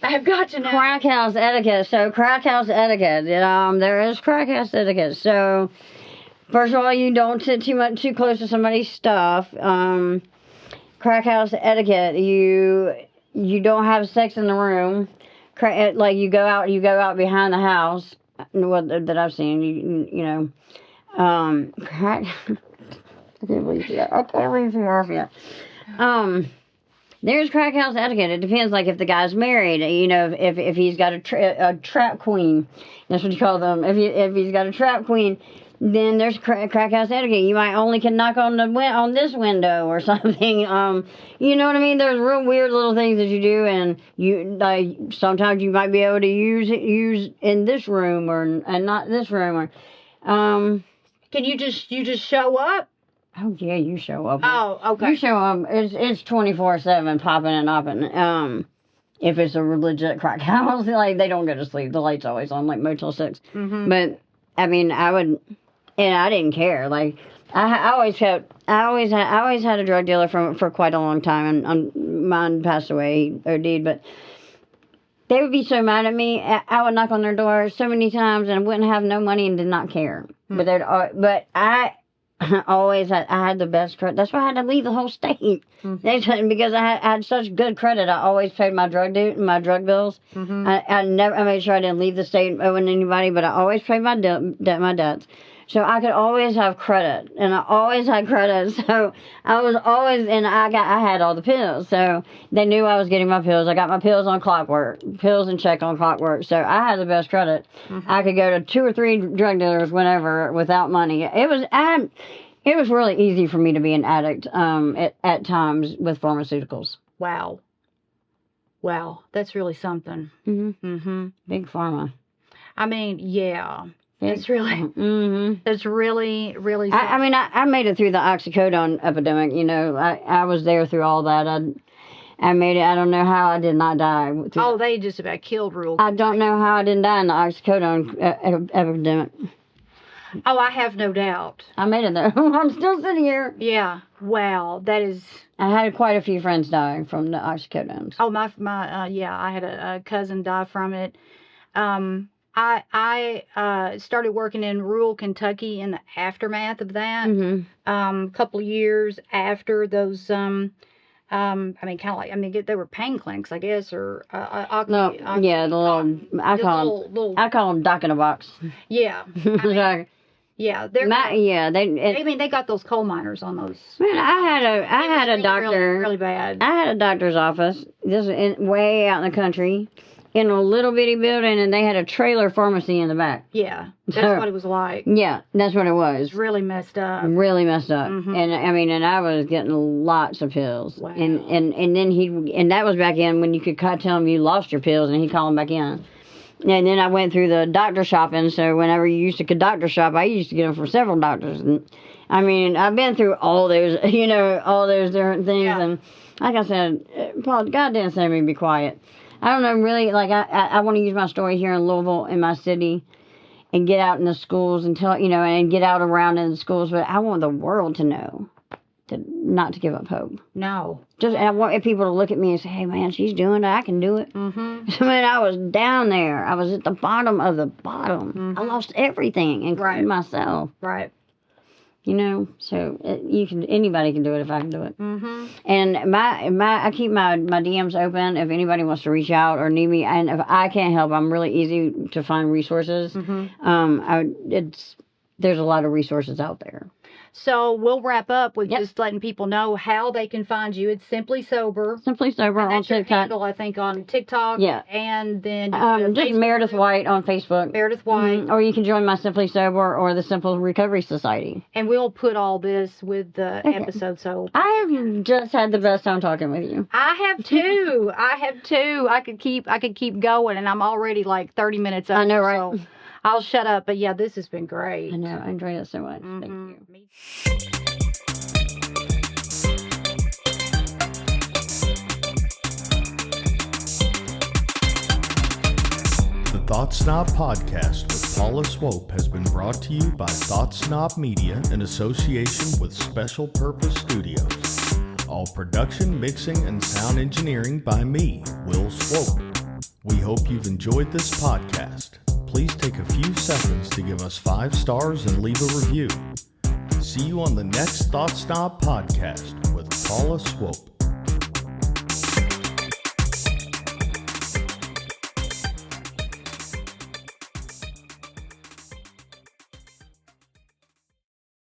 I have got to know. Crackhouse etiquette. So, Crackhouse etiquette. There is Crackhouse etiquette. So, first of all, you don't sit too close to somebody's stuff. Crackhouse etiquette. You don't have sex in the room. Like you go out behind the house. What that I've seen. Crack. I can't believe that. I can't believe you're off yet. There's Crackhouse etiquette. It depends, like if the guy's married, if he's got a trap queen, that's what you call them. If he's got a trap queen, then there's Crackhouse etiquette. You might only can knock on this window or something. You know what I mean? There's real weird little things that you do, and sometimes you might be able to use in this room and not this room can you just show up? Oh, yeah, you show up. Oh, okay. You show up. It's 24/7 popping and hopping. If it's a legit crack house, like, they don't go to sleep. The light's always on, like Motel 6. But, I mean, I would, and I didn't care. Like, I always had a drug dealer for quite a long time, and mine passed away, OD'd, but they would be so mad at me. I would knock on their door so many times and wouldn't have no money and did not care. But I had the best credit. That's why I had to leave the whole state. Because I had such good credit. I always paid my drug bills. I made sure I didn't leave the state owing anybody, but I always paid my debts. So I could always have credit, and I always had credit. So I was always, and I had all the pills. So they knew I was getting my pills. I got my pills on clockwork, pills and check on clockwork. So I had the best credit. I could go to 2 or 3 drug dealers whenever without money. It was really easy for me to be an addict at times with pharmaceuticals. Wow, that's really something. Big pharma. I mean, yeah. It's really, Mm-hmm. it's really, really. I mean, I made it through the oxycodone epidemic. You know, I was there through all that. I made it. I don't know how I did not die. They just about killed real. I don't know how I didn't die in the oxycodone epidemic. Oh, I have no doubt. I made it though. I'm still sitting here. Yeah. Wow. That is. I had quite a few friends die from the oxycodones. Oh, I had a cousin die from it. I started working in rural Kentucky in the aftermath of that. Mm-hmm. A couple of years after those. I mean, kind of like, they were pain clinics, I guess, or Yeah, the little I call them doc in a box. Yeah. Yeah, they got those coal miners on those. Man, I had a doctor. Really, really bad. I had a doctor's office. This is way out in the country, in a little bitty building, and they had a trailer pharmacy in the back. Yeah, that's what it was like. Yeah, that's what it was. It's really messed up. Really messed up. Mm-hmm. And I was getting lots of pills. Wow. And then that was back in when you could tell him you lost your pills, and he'd call them back in. And then I went through the doctor shopping, so whenever you used to doctor shop, I used to get them from several doctors. And I mean, I've been through all those, all those different things. Yeah. And like I said, Paul, God didn't say me to be quiet. I don't know, really, like, I want to use my story here in Louisville, in my city, and get out in the schools and tell, and get out around in the schools, but I want the world to know not to give up hope. No. And I want people to look at me and say, hey, man, she's doing it. I can do it. Mm-hmm. I mean, I was down there. I was at the bottom of the bottom. Mm-hmm. I lost everything, including myself. Right. So anybody can do it if I can do it. Mm-hmm. And I keep my DMs open if anybody wants to reach out or need me. And if I can't help, I'm really easy to find resources. Mm-hmm. There's a lot of resources out there. So we'll wrap up with just letting people know how they can find you. It's Simply Sober. Simply Sober on TikTok. Handle, I think, on TikTok. Yeah. And then just Meredith White on Facebook. Meredith White. Mm-hmm. Or you can join my Simply Sober or the Simple Recovery Society. And we'll put all this with the episode. So I have just had the best time talking with you. I have too. I could keep going, and I'm already like 30 minutes up. I know, right? So I'll shut up. But yeah, this has been great. I know. I enjoyed it so much. Mm-hmm. Thank you. The Thought Snob Podcast with Paula Swope has been brought to you by Thought Snob Media in association with Special Purpose Studios. All production, mixing, and sound engineering by me, Will Swope. We hope you've enjoyed this podcast. Please take a few seconds to give us 5 stars and leave a review. See you on the next Thought Snob Podcast with Paula Swope.